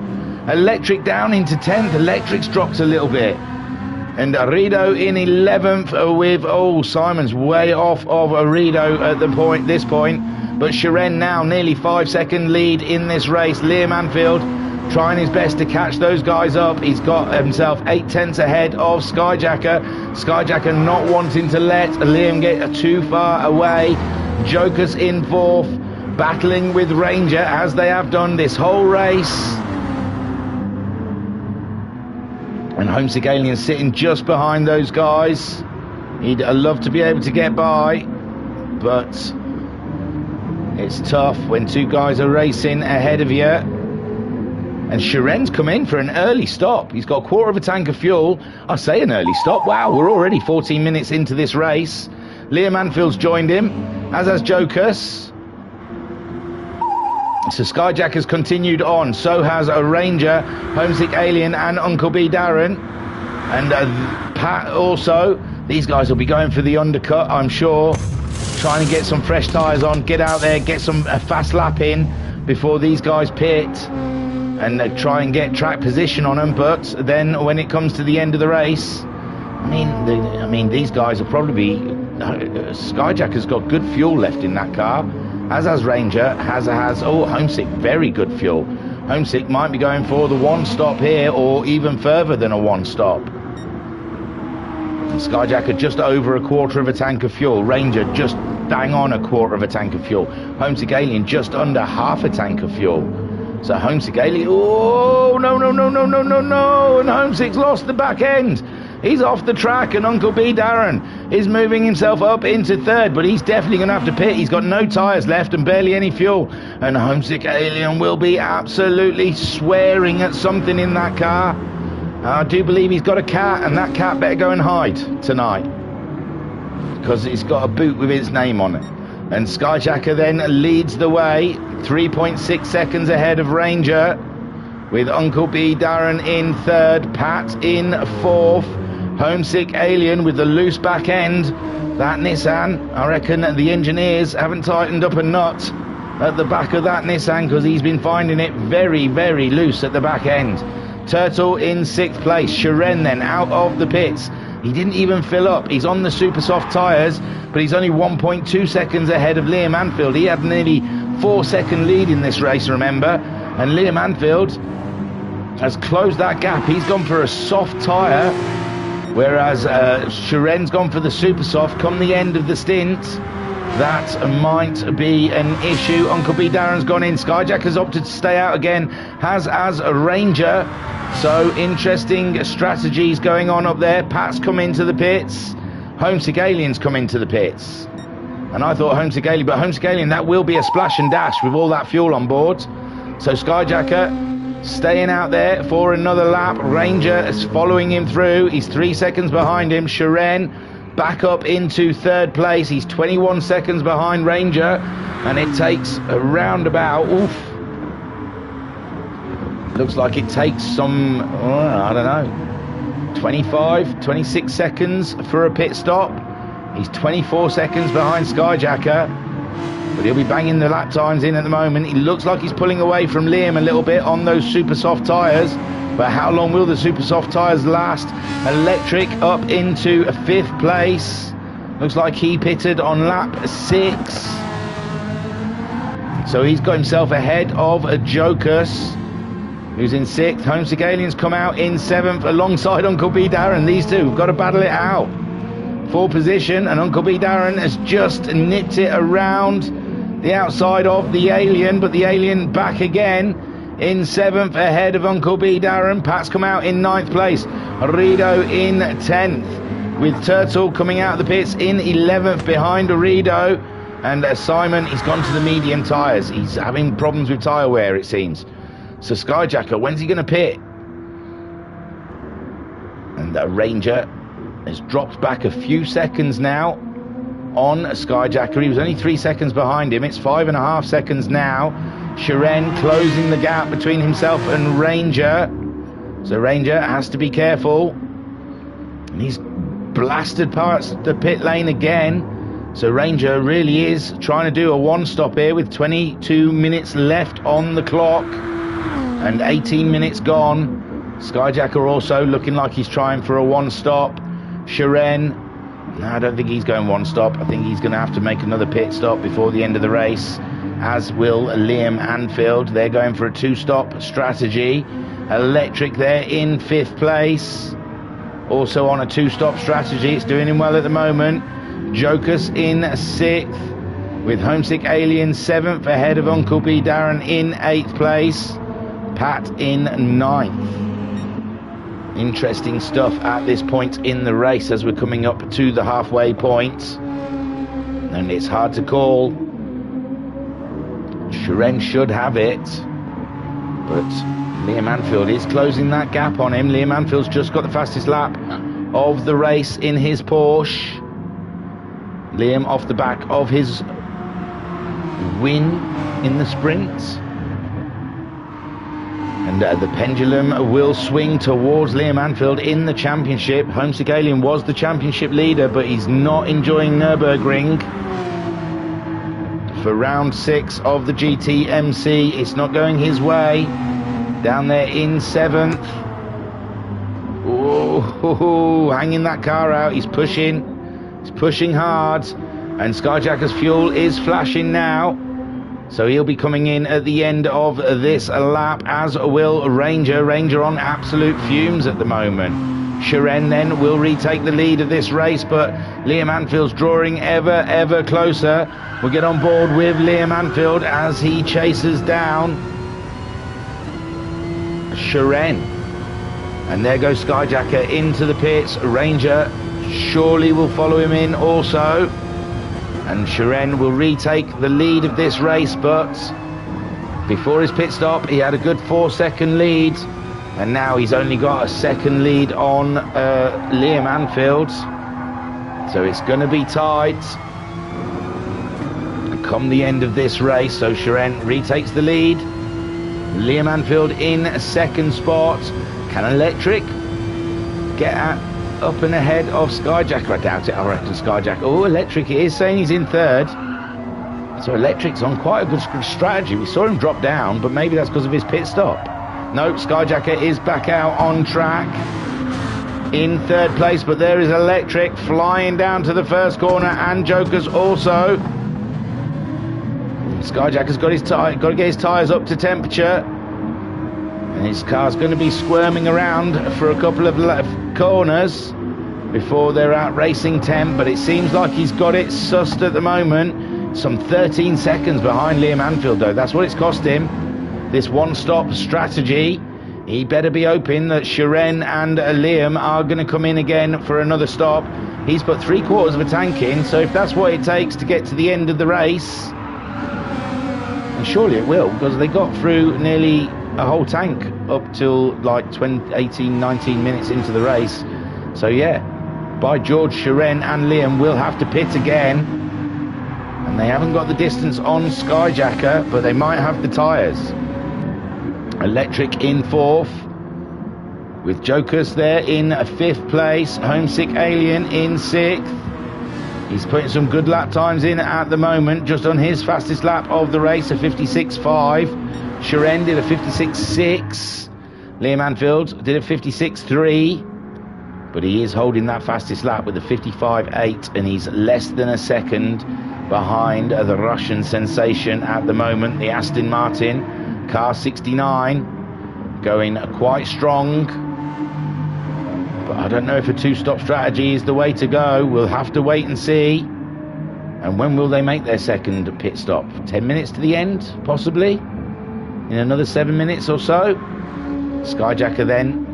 Electric down into 10th. Electric's dropped a little bit. And Rido in 11th with, Simon's way off of Rido at this point. But Shiren now nearly 5 second lead in this race. Liam Anfield trying his best to catch those guys up. He's got himself 8 tenths ahead of Skyjacker. Skyjacker not wanting to let Liam get too far away. Joker's in fourth, battling with Ranger as they have done this whole race. And Homesick Alien sitting just behind those guys. He'd love to be able to get by, but it's tough when two guys are racing ahead of you. And Shiren's come in for an early stop. He's got a quarter of a tank of fuel. I say an early stop. Wow, we're already 14 minutes into this race. Liam Anfield's joined him, as has Jokus. So Skyjack has continued on. So has a Ranger, Homesick Alien, and Uncle B Darren. And Pat also. These guys will be going for the undercut, I'm sure. Trying to get some fresh tyres on, get out there, get some a fast lap in before these guys pit. And try and get track position on them. But then when it comes to the end of the race, I mean, these guys will probably be... Skyjack has got good fuel left in that car, as has Ranger, has Homesick, very good fuel. Homesick might be going for the one stop here, or even further than a one stop. And Skyjack had just over a quarter of a tank of fuel. Ranger just bang on a quarter of a tank of fuel. Homesick Alien just under half a tank of fuel. So Homesick Alien, oh no, and Homesick's lost the back end. He's off the track, and Uncle B Darren is moving himself up into third, but he's definitely going to have to pit. He's got no tyres left and barely any fuel, and Homesick Alien will be absolutely swearing at something in that car. I do believe he's got a cat, and that cat better go and hide tonight, because it's got a boot with his name on it. And Skyjacker then leads the way, 3.6 seconds ahead of Ranger, with Uncle B Darren in third, Pat in fourth. Homesick Alien with the loose back end. That Nissan, I reckon the engineers haven't tightened up a nut at the back of that Nissan, because he's been finding it very, very loose at the back end. Turtle in sixth place. Shiren then out of the pits. He didn't even fill up. He's on the super soft tyres, but he's only 1.2 seconds ahead of Liam Anfield. He had nearly 4-second lead in this race, remember? And Liam Anfield has closed that gap. He's gone for a soft tyre, whereas Shiren's gone for the super soft. Come the end of the stint, that might be an issue. Uncle B Darren's gone in. Skyjack has opted to stay out again, as a Ranger. So interesting strategies going on up there. Pat's come into the pits. Homesick Alien's come into the pits. And I thought Homesick Alien, but Homesick Alien, that will be a splash and dash with all that fuel on board. So Skyjacker staying out there for another lap. Ranger is following him through. He's 3 seconds behind him. Shiren back up into third place. He's 21 seconds behind Ranger, and it takes around about, looks like it takes some, I don't know, 25, 26 seconds for a pit stop. He's 24 seconds behind Skyjacker, but he'll be banging the lap times in at the moment. He looks like he's pulling away from Liam a little bit on those super soft tyres, but how long will the super soft tyres last? Electric up into fifth place. Looks like he pitted on lap 6. So he's got himself ahead of Jokus, who's in 6th. Homesick Alien's come out in 7th alongside Uncle B Darren. These two have got to battle it out for position, and Uncle B Darren has just nipped it around the outside of the Alien, but the Alien back again in 7th ahead of Uncle B Darren. Pat's come out in 9th place. Rido in 10th, with Turtle coming out of the pits in 11th behind Rido. And Simon, he's gone to the medium tyres. He's having problems with tyre wear, it seems. So Skyjacker, when's he going to pit? And Ranger has dropped back a few seconds now on Skyjacker. He was only 3 seconds behind him. It's 5.5 seconds now. Shiren closing the gap between himself and Ranger. So Ranger has to be careful. And he's blasted past the pit lane again. So Ranger really is trying to do a one-stop here with 22 minutes left on the clock and 18 minutes gone. Skyjacker also looking like he's trying for a one-stop. Shiren, no, I don't think he's going one-stop. I think he's going to have to make another pit stop before the end of the race, as will Liam Anfield. They're going for a two-stop strategy. Electric there in 5th place, also on a two-stop strategy. It's doing him well at the moment. Jokus in 6th, with Homesick Alien 7th ahead of Uncle B Darren in 8th place. Pat in 9th. Interesting stuff at this point in the race as we're coming up to the halfway point, and it's hard to call. Shiren should have it, but Liam Anfield is closing that gap on him. Liam Anfield's just got the fastest lap of the race in his Porsche. Liam off the back of his win in the sprint. And the pendulum will swing towards Liam Anfield in the championship. Homesick Alien was the championship leader, but he's not enjoying Nürburgring. For round 6 of the GTMC, it's not going his way. Down there in 7th. Oh, hanging that car out. He's pushing hard. And Skyjacker's fuel is flashing now. So he'll be coming in at the end of this lap, as will Ranger. Ranger on absolute fumes at the moment. Shiren then will retake the lead of this race, but Liam Anfield's drawing ever closer. We'll get on board with Liam Anfield as he chases down Shiren. And there goes Skyjacker into the pits. Ranger surely will follow him in also. And Shiren will retake the lead of this race, but before his pit stop he had a good 4-second lead, and now he's only got a second lead on Liam Anfield, so it's going to be tight come the end of this race. So Shiren retakes the lead, Liam Anfield in a second spot. Can Electric get up and ahead of Skyjacker? I doubt it. I reckon Skyjacker. Oh, Electric is saying he's in 3rd. So Electric's on quite a good strategy. We saw him drop down, but maybe that's because of his pit stop. No, Skyjacker is back out on track in 3rd place, but there is Electric flying down to the first corner, and Joker's also. Skyjacker's got to get his tyres up to temperature, and his car's going to be squirming around for a couple of corners before they're out racing temp, but it seems like he's got it sussed at the moment. Some 13 seconds behind Liam Anfield though. That's what it's cost him, this one-stop strategy. He better be hoping that Shiren and Liam are going to come in again for another stop. He's put 3/4 of a tank in, so if that's what it takes to get to the end of the race, and surely it will, because they got through nearly a whole tank up till like 18, 19 minutes into the race. So yeah, by George, Shiren and Liam will have to pit again, and they haven't got the distance on Skyjacker, but they might have the tyres. Electric in 4th, with Jokers there in 5th place. Homesick Alien in 6th. He's putting some good lap times in at the moment, just on his fastest lap of the race, a 56.5. Shiren did a 56.6. Liam Anfield did a 56.3. But he is holding that fastest lap with a 55.8, and he's less than a second behind the Russian sensation at the moment, the Aston Martin car 69, going quite strong. But I don't know if a 2-stop strategy is the way to go. We'll have to wait and see. And when will they make their second pit stop? 10 minutes to the end, possibly? In another 7 minutes or so? Skyjacker then,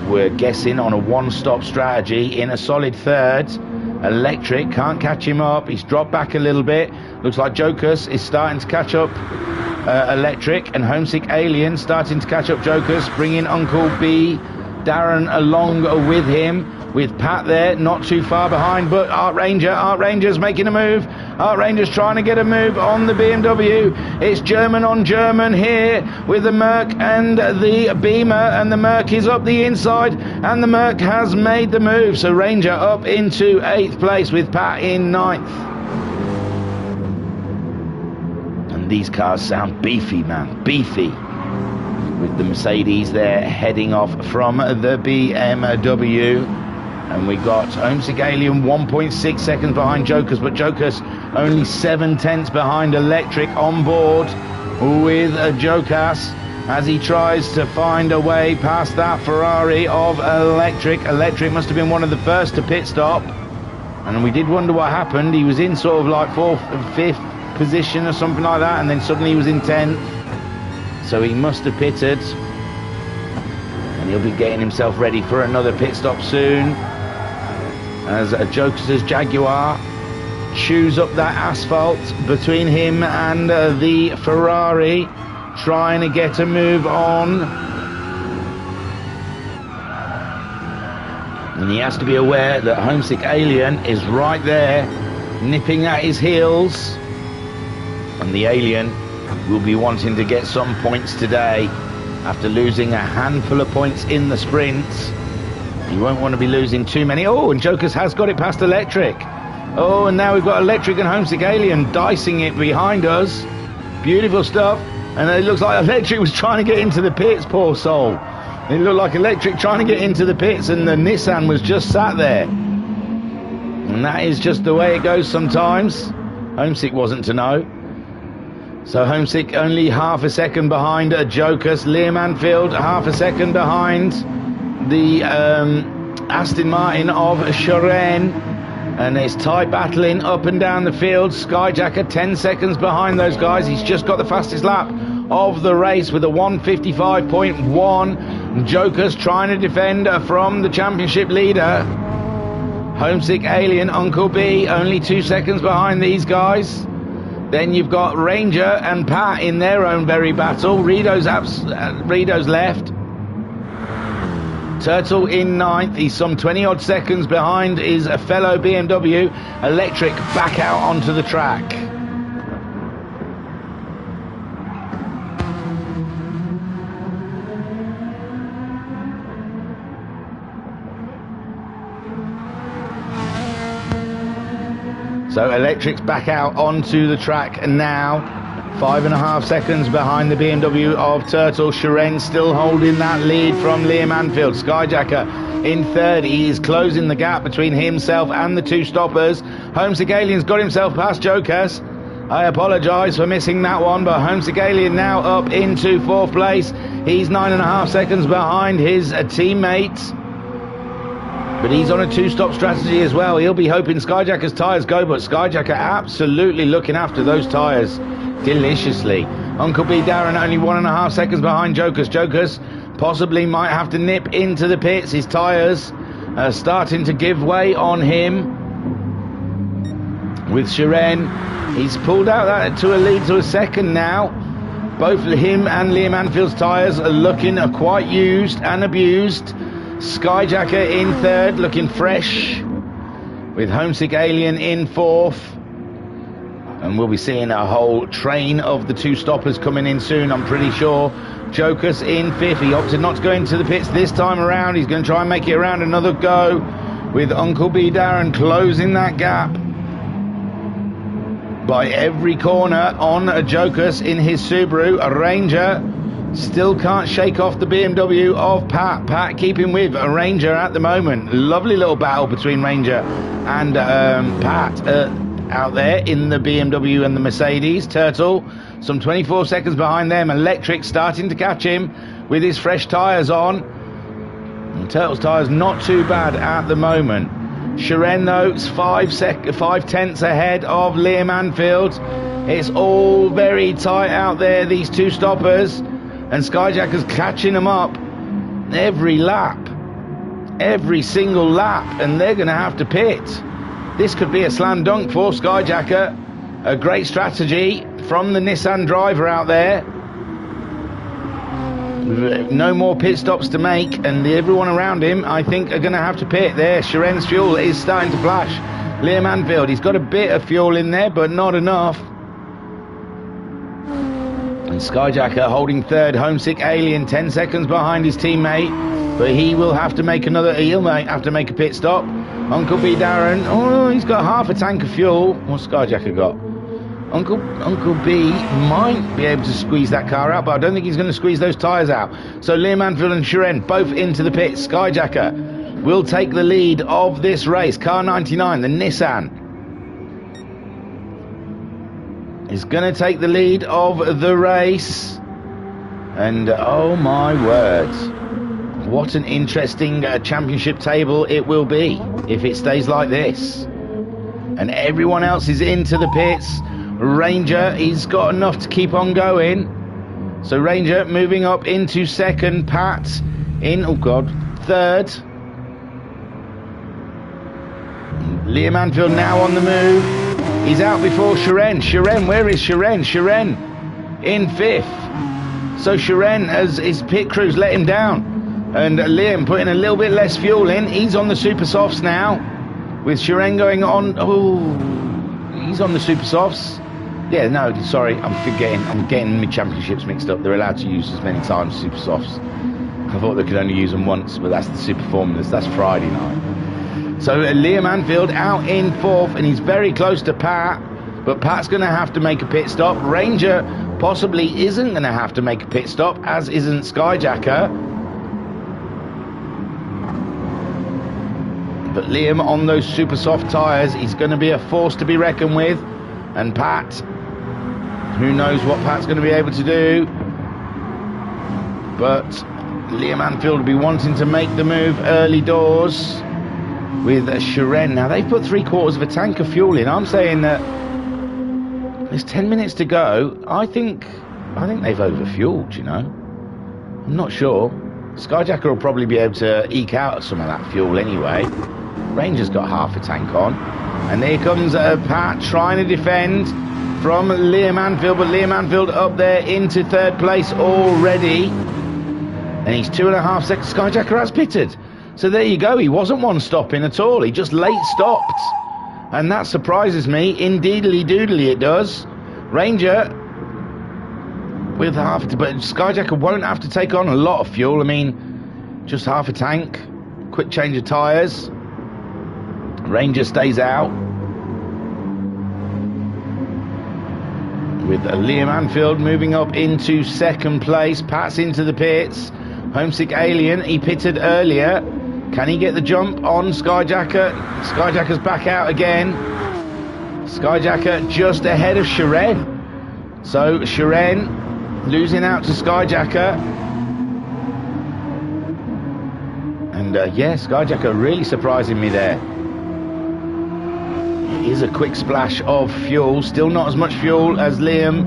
we're guessing on a one-stop strategy in a solid 3rd. Electric can't catch him up. He's dropped back a little bit. Looks like Jokers is starting to catch up Electric, and Homesick Alien starting to catch up Jokers, bringing Uncle B Darren along with him, with Pat there not too far behind. But Art Ranger's making a move. Art Ranger's trying to get a move on the BMW. It's German on German here with the Merc and the Beamer, and the Merc is up the inside, and the Merc has made the move. So Ranger up into 8th place with Pat in 9th. And these cars sound beefy, man, beefy, with the Mercedes there heading off from the BMW. And we got Homesick Alien 1.6 seconds behind Jokers, but Jokers only 7/10 behind Electric on board with Jokas as he tries to find a way past that Ferrari of Electric. Electric must have been one of the first to pit stop, and we did wonder what happened. He was in sort of like 4th and 5th position or something like that, and then suddenly he was in 10th, so he must have pitted, and he'll be getting himself ready for another pit stop soon, as Jokers' Jaguar chews up that asphalt between him and the Ferrari. trying to get a move on. And he has to be aware that Homesick Alien is right there, nipping at his heels. And the Alien will be wanting to get some points today after losing a handful of points in the sprints. You won't want to be losing too many. Oh, and Jokers has got it past Electric. Oh, and now we've got Electric and Homesick Alien dicing it behind us. Beautiful stuff. And it looks like Electric was trying to get into the pits, poor soul. It looked like Electric trying to get into the pits, and the Nissan was just sat there. And that is just the way it goes sometimes. Homesick wasn't to know. So Homesick only half a second behind Jokers. Liam Anfield half a second behind the Aston Martin of Sharon. And it's tight battling up and down the field. Skyjacker 10 seconds behind those guys. He's just got the fastest lap of the race with a 1:55.1. Jokers trying to defend from the championship leader. Homesick Alien, Uncle B, only 2 seconds behind these guys. Then you've got Ranger and Pat in their own very battle. Rito's left. Turtle in 9th. He's some 20 odd seconds behind his fellow BMW. Electric back out onto the track. So Electric's back out onto the track now. 5.5 seconds behind the BMW of Turtle. Sharon still holding that lead from Liam Anfield. Skyjacker in 3rd. He is closing the gap between himself and the two stoppers. Homesick Alien's got himself past Jokers. I apologise for missing that one, but Homesick Alien now up into 4th place. He's 9.5 seconds behind his teammate. But he's on a 2-stop strategy as well. He'll be hoping Skyjacker's tyres go, but Skyjacker absolutely looking after those tyres deliciously. Uncle B Darren only 1.5 seconds behind Jokers. Jokers possibly might have to nip into the pits. His tyres are starting to give way on him. With Sharon, he's pulled out that to a lead to a second now. Both him and Liam Anfield's tyres are looking quite used and abused. Skyjacker in 3rd, looking fresh, with Homesick Alien in 4th. And we'll be seeing a whole train of the two stoppers coming in soon, I'm pretty sure. Jokers in 5th. He opted not to go into the pits this time around. He's going to try and make it around another go, with Uncle B Darren closing that gap by every corner on a Jokers in his Subaru. A Ranger still can't shake off the BMW of Pat. Pat keeping with a Ranger at the moment. Lovely little battle between Ranger and Pat out there in the BMW and the Mercedes. Turtle some 24 seconds behind them. Electric starting to catch him with his fresh tyres on. And Turtle's tyres not too bad at the moment. Sharon though, 5/10 ahead of Liam Anfield. It's all very tight out there, these two stoppers. And Skyjacker's catching them up every lap, every single lap, and they're going to have to pit. This could be a slam dunk for Skyjacker. A great strategy from the Nissan driver out there. No more pit stops to make, and everyone around him, I think, are going to have to pit. There, Sharon's fuel is starting to flash. Liam Anfield, he's got a bit of fuel in there, but not enough. And Skyjacker holding 3rd. Homesick Alien 10 seconds behind his teammate, but he will have to make he'll have to make a pit stop. Uncle B Darren, oh, he's got half a tank of fuel. What's Skyjacker got? Uncle B might be able to squeeze that car out, but I don't think he's going to squeeze those tyres out. So Liam Anfield and Sharon both into the pits. Skyjacker will take the lead of this race. Car 99, the Nissan, is going to take the lead of the race. And oh my word, what an interesting championship table it will be if it stays like this. And everyone else is into the pits. Ranger, he's got enough to keep on going. So Ranger moving up into 2nd. Pat in, oh god, 3rd. Liam Anfield now on the move. He's out before Sharon. Sharon, where is Sharon? Sharon in 5th. So Shiren, as his pit crews let him down, and Liam putting a little bit less fuel in. He's on the super softs now, with Shiren going on. Oh, he's on the super softs. Yeah, no, sorry, I'm getting mid-championships mixed up. They're allowed to use as many times super softs. I thought they could only use them once, but that's the super formulas. That's Friday night. So Liam Anfield out in 4th, and he's very close to Pat. But Pat's going to have to make a pit stop. Ranger possibly isn't going to have to make a pit stop, as isn't Skyjacker. But Liam on those super soft tyres, he's going to be a force to be reckoned with. And Pat, who knows what Pat's going to be able to do. But Liam Anfield will be wanting to make the move early doors with Shiren. Now, they've put 3/4 of a tank of fuel in. I'm saying that there's 10 minutes to go. I think they've overfueled, you know. I'm not sure. Skyjacker will probably be able to eke out some of that fuel anyway. Ranger's got half a tank on. And here comes Pat trying to defend from Liam Anfield, but Liam Anfield up there into 3rd place already. And he's 2.5 seconds. Skyjacker has pitted. So there you go. He wasn't one stopping at all. He just late stopped. And that surprises me. Indeedly doodly it does. Ranger with half, but Skyjacker won't have to take on a lot of fuel. I mean, just half a tank. Quick change of tyres. Ranger stays out. With Liam Anfield moving up into 2nd place. Pat's into the pits. Homesick Alien, he pitted earlier. Can he get the jump on Skyjacker? Skyjacker's back out again. Skyjacker just ahead of Shiren. So Shiren losing out to Skyjacker. And yeah, Skyjacker really surprising me there. It is a quick splash of fuel. Still not as much fuel as Liam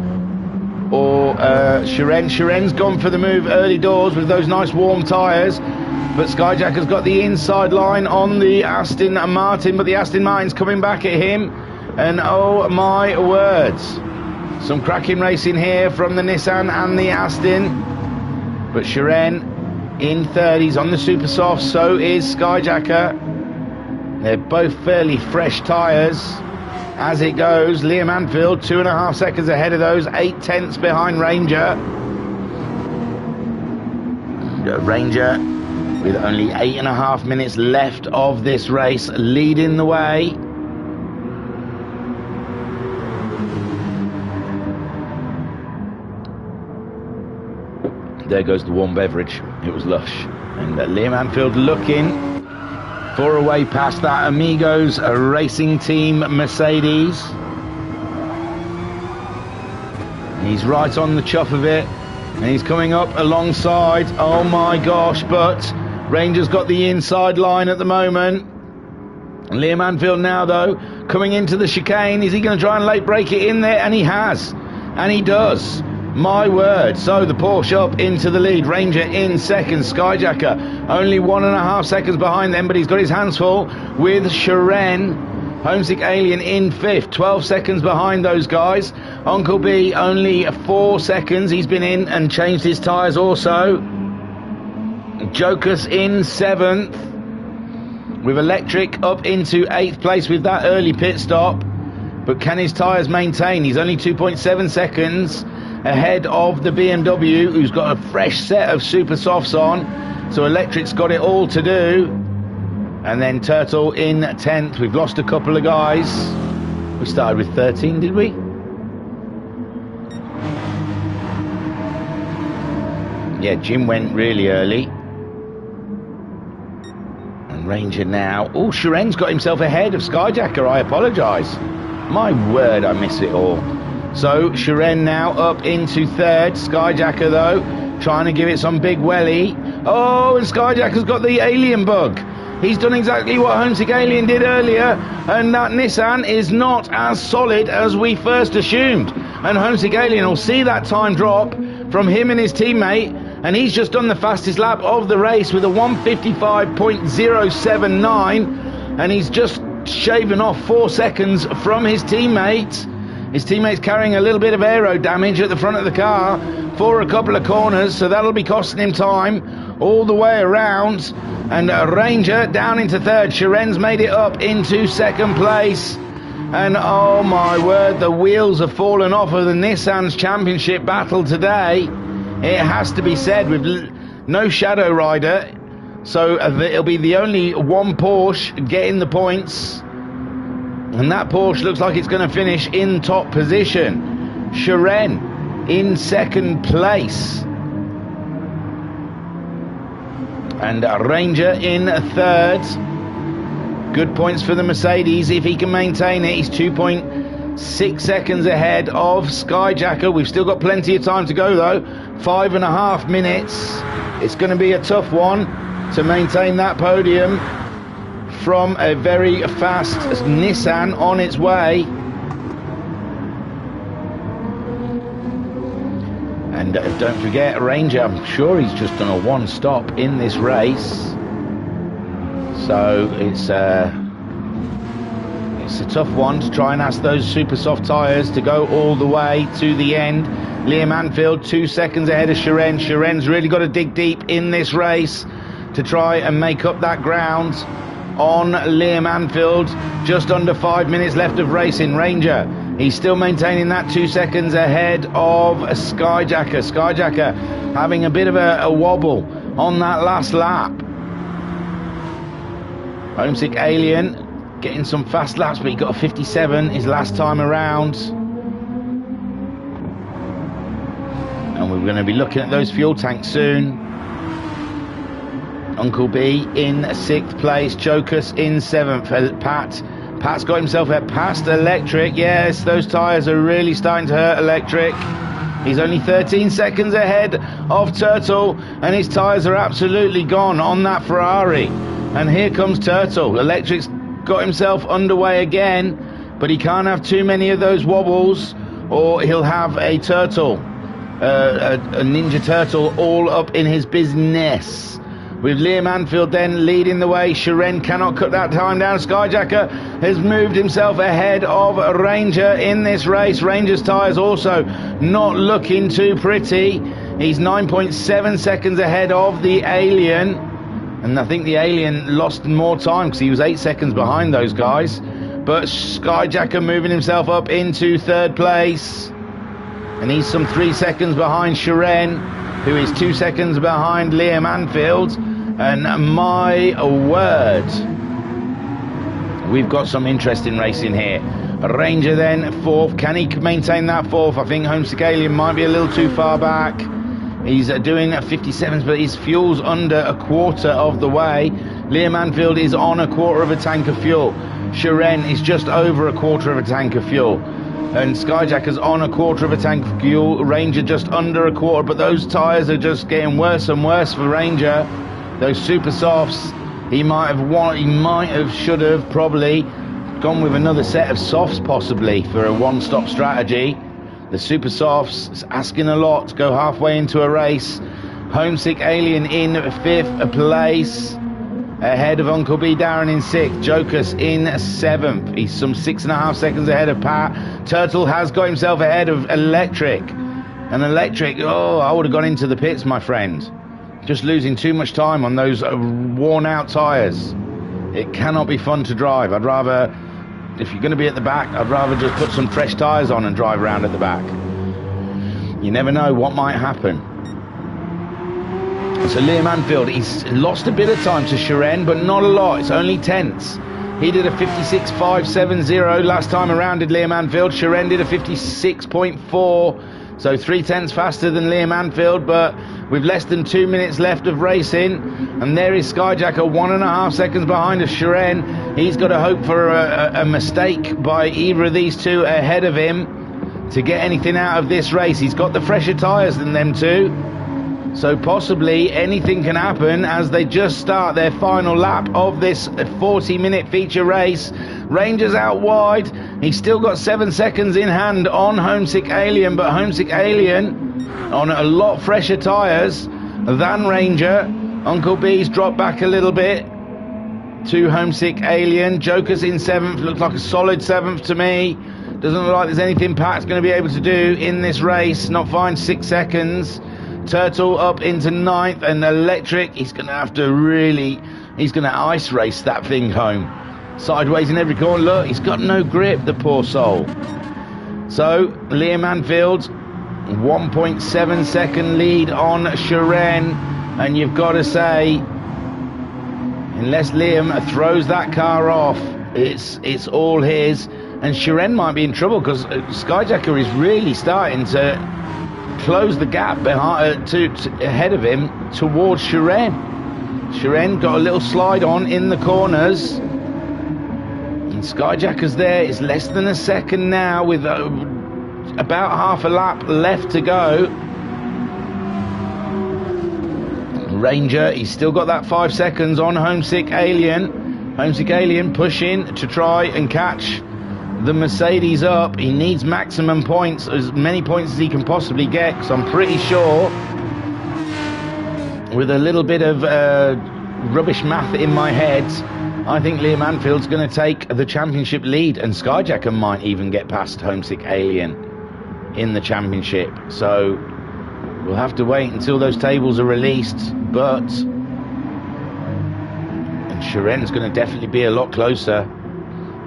or Shiren. Shiren's gone for the move early doors with those nice warm tyres. But Skyjacker's got the inside line on the Aston Martin, but the Aston Martin's coming back at him. And oh my words. Some cracking racing here from the Nissan and the Aston. But Shiren in 3rd, he's on the super soft, so is Skyjacker. They're both fairly fresh tyres. As it goes, Liam Anfield 2.5 seconds ahead of those, 8/10 behind Ranger. Ranger with only 8.5 minutes left of this race, leading the way. There goes the warm beverage. It was lush. And Liam Anfield looking for a way past that Amigos Racing Team Mercedes. He's right on the chuff of it. And he's coming up alongside. Oh my gosh, but Ranger's got the inside line at the moment. Liam Anfield now, though, coming into the chicane. Is he going to try and late break it in there? And he has. And he does. My word. So the Porsche up into the lead. Ranger in 2nd. Skyjacker only 1.5 seconds behind them, but he's got his hands full with Shiren. Homesick Alien in 5th. 12 seconds behind those guys. Uncle B only 4 seconds. He's been in and changed his tyres also. Joker's in 7th. With Electric up into 8th place with that early pit stop. But can his tyres maintain? He's only 2.7 seconds ahead of the BMW, who's got a fresh set of super softs on. So Electric's got it all to do. And then Turtle in 10th. We've lost a couple of guys. We started with 13, did we? Yeah, Jim went really early. And Ranger now. Oh, Shiren's got himself ahead of Skyjacker. I apologise. My word, I miss it all. So Shiren now up into 3rd. Skyjacker, though, trying to give it some big welly. Oh, and Skyjacker's got the alien bug. He's done exactly what Homesick Alien did earlier, and that Nissan is not as solid as we first assumed. And Homesick Alien will see that time drop from him and his teammate, and he's just done the fastest lap of the race with a 1:55.079, and he's just shaving off 4 seconds from his teammate. His teammate's carrying a little bit of aero damage at the front of the car for a couple of corners, so that'll be costing him time all the way around. And Ranger down into third. Sharen's made it up into second place. And oh my word, the wheels have fallen off of the Nissan's championship battle today. It has to be said, with no Shadow Rider, so it'll be the only one Porsche getting the points. And that Porsche looks like it's going to finish in top position. Sharen in second place. And Ranger in third. Good points for the Mercedes if he can maintain it. He's 2.6 seconds ahead of Skyjacker. We've still got plenty of time to go though. 5.5 minutes. It's going to be a tough one to maintain that podium from a very fast Nissan on its way. And don't forget, Ranger, I'm sure he's just done a one stop in this race, so it's a tough one to try and ask those super soft tyres to go all the way to the end. Liam Anfield 2 seconds ahead of Sharen. Sharen's really got to dig deep in this race to try and make up that ground on Liam Anfield. Just under 5 minutes left of racing. Ranger, he's still maintaining that 2 seconds ahead of Skyjacker. Skyjacker having a bit of a wobble on that last lap. Homesick Alien getting some fast laps, but he got a 57 his last time around. And we're going to be looking at those fuel tanks soon. Uncle B in 6th place, Jokus in 7th. Pat's got himself past Electric. Yes, those tyres are really starting to hurt Electric. He's only 13 seconds ahead of Turtle, and his tyres are absolutely gone on that Ferrari. And here comes Turtle. Electric's got himself underway again, but he can't have too many of those wobbles, or he'll have a Turtle, a Ninja Turtle all up in his business. With Liam Anfield then leading the way. Sharen cannot cut that time down. Skyjacker has moved himself ahead of Ranger in this race. Ranger's tyres also not looking too pretty. He's 9.7 seconds ahead of the Alien. And I think the Alien lost more time because he was 8 seconds behind those guys. But Skyjacker moving himself up into 3rd place. And he's some 3 seconds behind Sharen, who is 2 seconds behind Liam Anfield. And my word, we've got some interesting racing here. Ranger then 4th. Can he maintain that 4th? I think Homesick Alien might be a little too far back. He's doing 57s, but his fuel's under a quarter of the way. Liam Anfield is on a quarter of a tank of fuel. Sharen is just over a quarter of a tank of fuel. And Skyjacker's on a quarter of a tank of fuel. Ranger just under a quarter, but those tyres are just getting worse and worse for Ranger. Those super softs, he might have, should have probably gone with another set of softs possibly for a one-stop strategy. The super softs asking a lot to go halfway into a race. Homesick Alien in 5th place, ahead of Uncle B. Darren in 6th. Jokus in 7th. He's some 6.5 seconds ahead of Pat. Turtle has got himself ahead of Electric. And Electric, oh, I would have gone into the pits, my friend. Just losing too much time on those worn out tyres. It cannot be fun to drive. I'd rather, if you're going to be at the back, I'd rather just put some fresh tyres on and drive around at the back. You never know what might happen. So Liam Anfield, he's lost a bit of time to Sharen, but not a lot. It's only tenths. He did a 56.570 last time around, did Liam Anfield. Sharen did a 56.4. So 3 tenths faster than Liam Anfield, but with less than 2 minutes left of racing. And there is Skyjacker 1.5 seconds behind of Sharen. He's got to hope for a mistake by either of these two ahead of him to get anything out of this race. He's got the fresher tyres than them two, so possibly anything can happen as they just start their final lap of this 40-minute feature race. Ranger's out wide. He's still got 7 seconds in hand on Homesick Alien, but Homesick Alien on a lot fresher tyres than Ranger. Uncle B's dropped back a little bit to Homesick Alien. Joker's in 7th. Looks like a solid 7th to me. Doesn't look like there's anything Pat's going to be able to do in this race. Not fine, 6 seconds. Turtle up into 9th, and Electric, he's going to have to really, he's going to ice race that thing home. Sideways in every corner. Look, he's got no grip, the poor soul. So, Liam Anfield, 1.7 second lead on Shiren, and you've got to say, unless Liam throws that car off, it's all his. And Shiren might be in trouble because Skyjacker is really starting to close the gap behind, ahead of him towards Shiren. Shiren got a little slide on in the corners. And Skyjacker's there. It's less than a second now with about half a lap left to go. Ranger, he's still got that 5 seconds on Homesick Alien. Homesick Alien pushing to try and catch the Mercedes up. He needs maximum points, as many points as he can possibly get, because I'm pretty sure, with a little bit of rubbish math in my head, I think Liam Anfield's going to take the championship lead, and Skyjacker might even get past Homesick Alien in the championship. So we'll have to wait until those tables are released, but Shiren's going to definitely be a lot closer.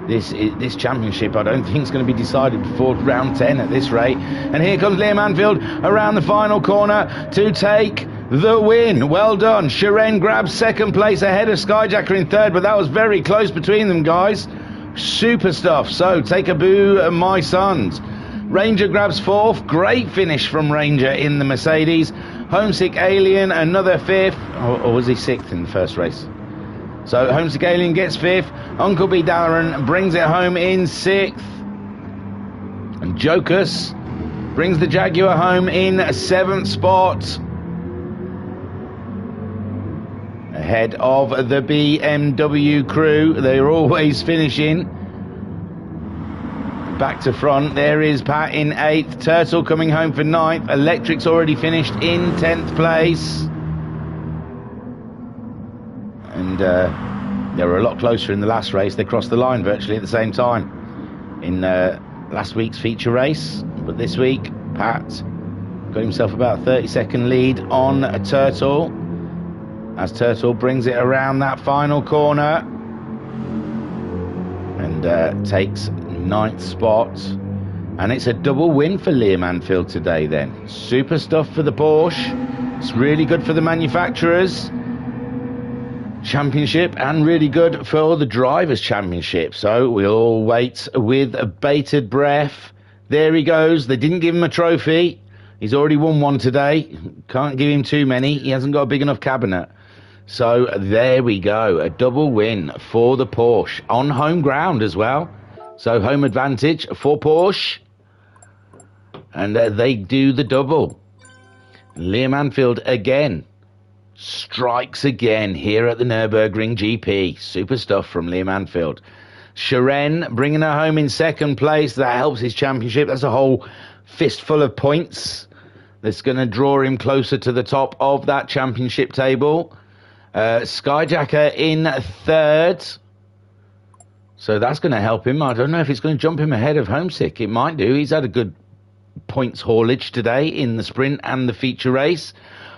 This championship, I don't think it's going to be decided before round 10 at this rate. And here comes Liam Anfield around the final corner to take the win. Well done. Shiren grabs second place ahead of Skyjacker in third, but that was very close between them, guys. Super stuff. So take a boo, my sons. Ranger grabs fourth. Great finish from Ranger in the Mercedes. Homesick Alien, another fifth. Or was he sixth in the first race? So Homesick Alien gets fifth. Uncle B Darren brings it home in sixth. And Jokus brings the Jaguar home in seventh spot. Ahead of the BMW crew. They're always finishing back to front. There is Pat in 8th. Turtle coming home for 9th. Electric's already finished in 10th place. And they were a lot closer in the last race. They crossed the line virtually at the same time in last week's feature race. But this week, Pat got himself about a 30-second lead on a Turtle, as Turtle brings it around that final corner and takes 9th spot. And it's a double win for Liam Anfield today then. Super stuff for the Porsche. It's really good for the manufacturers championship and really good for the drivers championship. So we'll all wait with bated breath. There he goes. They didn't give him a trophy. He's already won one today. Can't give him too many. He hasn't got a big enough cabinet. So there we go. A double win for the Porsche on home ground as well. So home advantage for Porsche. And they do the double. Liam Anfield again strikes again here at the Nürburgring GP. Super stuff from Liam Anfield. Shiren bringing her home in second place. That helps his championship. That's a whole fistful of points that's going to draw him closer to the top of that championship table. Skyjacker in third. So that's going to help him. I don't know if it's going to jump him ahead of Homesick. It might do. He's had a good points haulage today in the sprint and the feature race.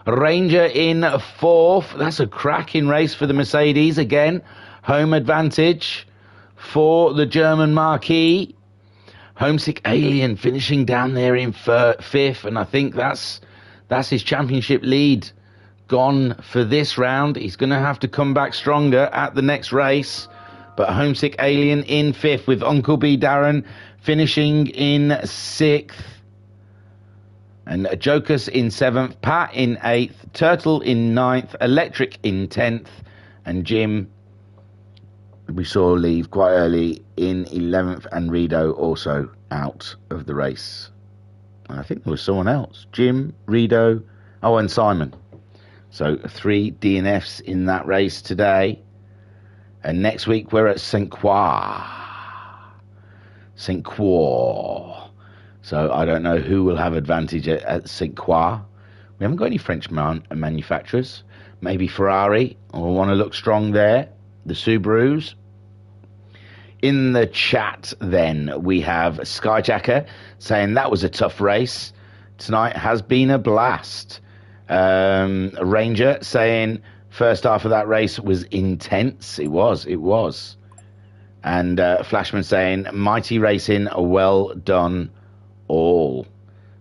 Ranger in fourth. That's a cracking race for the Mercedes. Again, home advantage for the German marquee. Homesick Alien finishing down there in fifth, and I think that's his championship lead gone for this round. He's going to have to come back stronger at the next race. But Homesick Alien in fifth, with Uncle B Darren finishing in sixth. And Jokus in seventh, Pat in eighth, Turtle in ninth, Electric in 10th, and Jim, we saw leave quite early, in 11th, and Rido also out of the race. I think there was someone else. Jim, Rido, and Simon. So 3 DNFs in that race today. And next week we're at St. Croix. So I don't know who will have advantage at St. Croix. We haven't got any French manufacturers. Maybe Ferrari will want to look strong there. The Subarus. In the chat, then, we have Skyjacker saying that was a tough race. Tonight has been a blast. Ranger saying first half of that race was intense. It was. And Flashman saying mighty racing, well done all.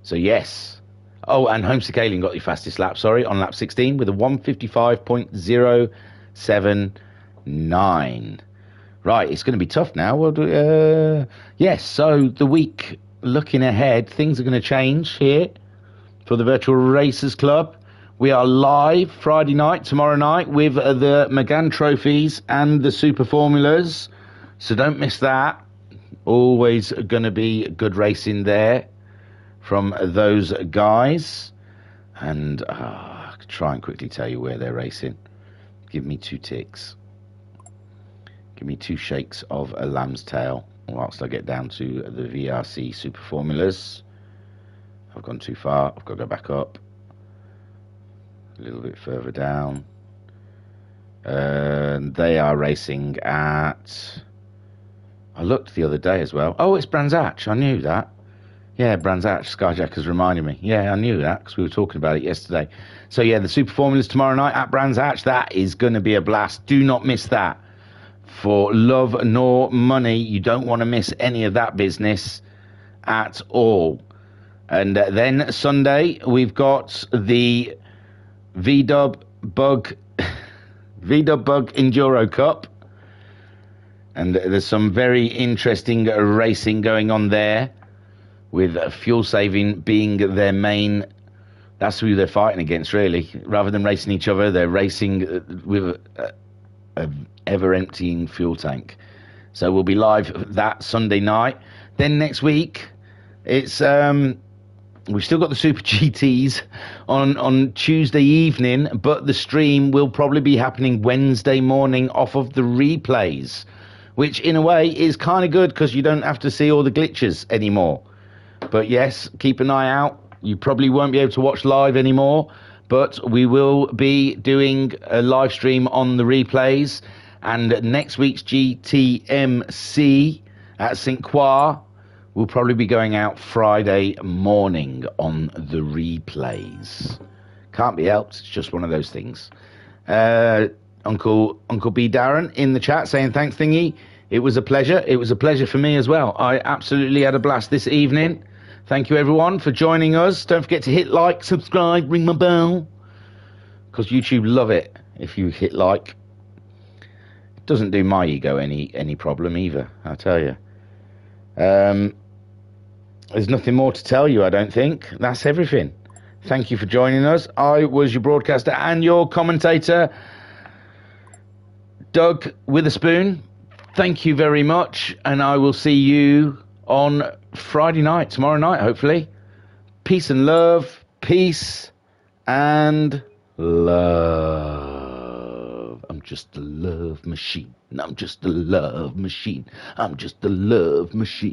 So yes. Oh, and Homesick Alien got the fastest lap, on lap 16 with a 155.079. Right, it's going to be tough now. Yes, so the week looking ahead, things are going to change here for the Virtual Racers Club. We are live Friday night, tomorrow night, with the McGann Trophies and the Super Formulas. So don't miss that. Always going to be good racing there from those guys. And I could try and quickly tell you where they're racing. Give me 2 ticks. Give me 2 shakes of a lamb's tail whilst I get down to the VRC Super Formulas. I've gone too far. I've got to go back up. A little bit further down. They are racing at... I looked the other day as well. Oh, it's Brands Hatch. I knew that. Yeah, Brands Hatch. Skyjacker's reminded me. Yeah, I knew that because we were talking about it yesterday. So, yeah, the Super Formulas tomorrow night at Brands Hatch. That is going to be a blast. Do not miss that. For love nor money, you don't want to miss any of that business at all. And then Sunday, we've got the VW Bug Enduro Cup. And there's some very interesting racing going on there, with fuel saving being their main. That's who they're fighting against, really. Rather than racing each other, they're racing with a ever-emptying fuel tank. So we'll be live that Sunday night. Then next week, it's we've still got the Super GTs on Tuesday evening, but the stream will probably be happening Wednesday morning off of the replays, which in a way is kind of good because you don't have to see all the glitches anymore. But yes, keep an eye out. You probably won't be able to watch live anymore, but we will be doing a live stream on the replays. And next week's GTMC at St. Croix will probably be going out Friday morning on the replays. Can't be helped. It's just one of those things. Uncle B. Darren in the chat saying thanks, Thingy. It was a pleasure. It was a pleasure for me as well. I absolutely had a blast this evening. Thank you, everyone, for joining us. Don't forget to hit like, subscribe, ring my bell, because YouTube love it if you hit like. It doesn't do my ego any problem either, I tell you. There's nothing more to tell you, I don't think. That's everything. Thank you for joining us. I was your broadcaster and your commentator, Doug Witherspoon. Thank you very much, and I will see you on Friday night, tomorrow night, hopefully. Peace and love. Peace and love. I'm just a love machine. I'm just a love machine. I'm just a love machine.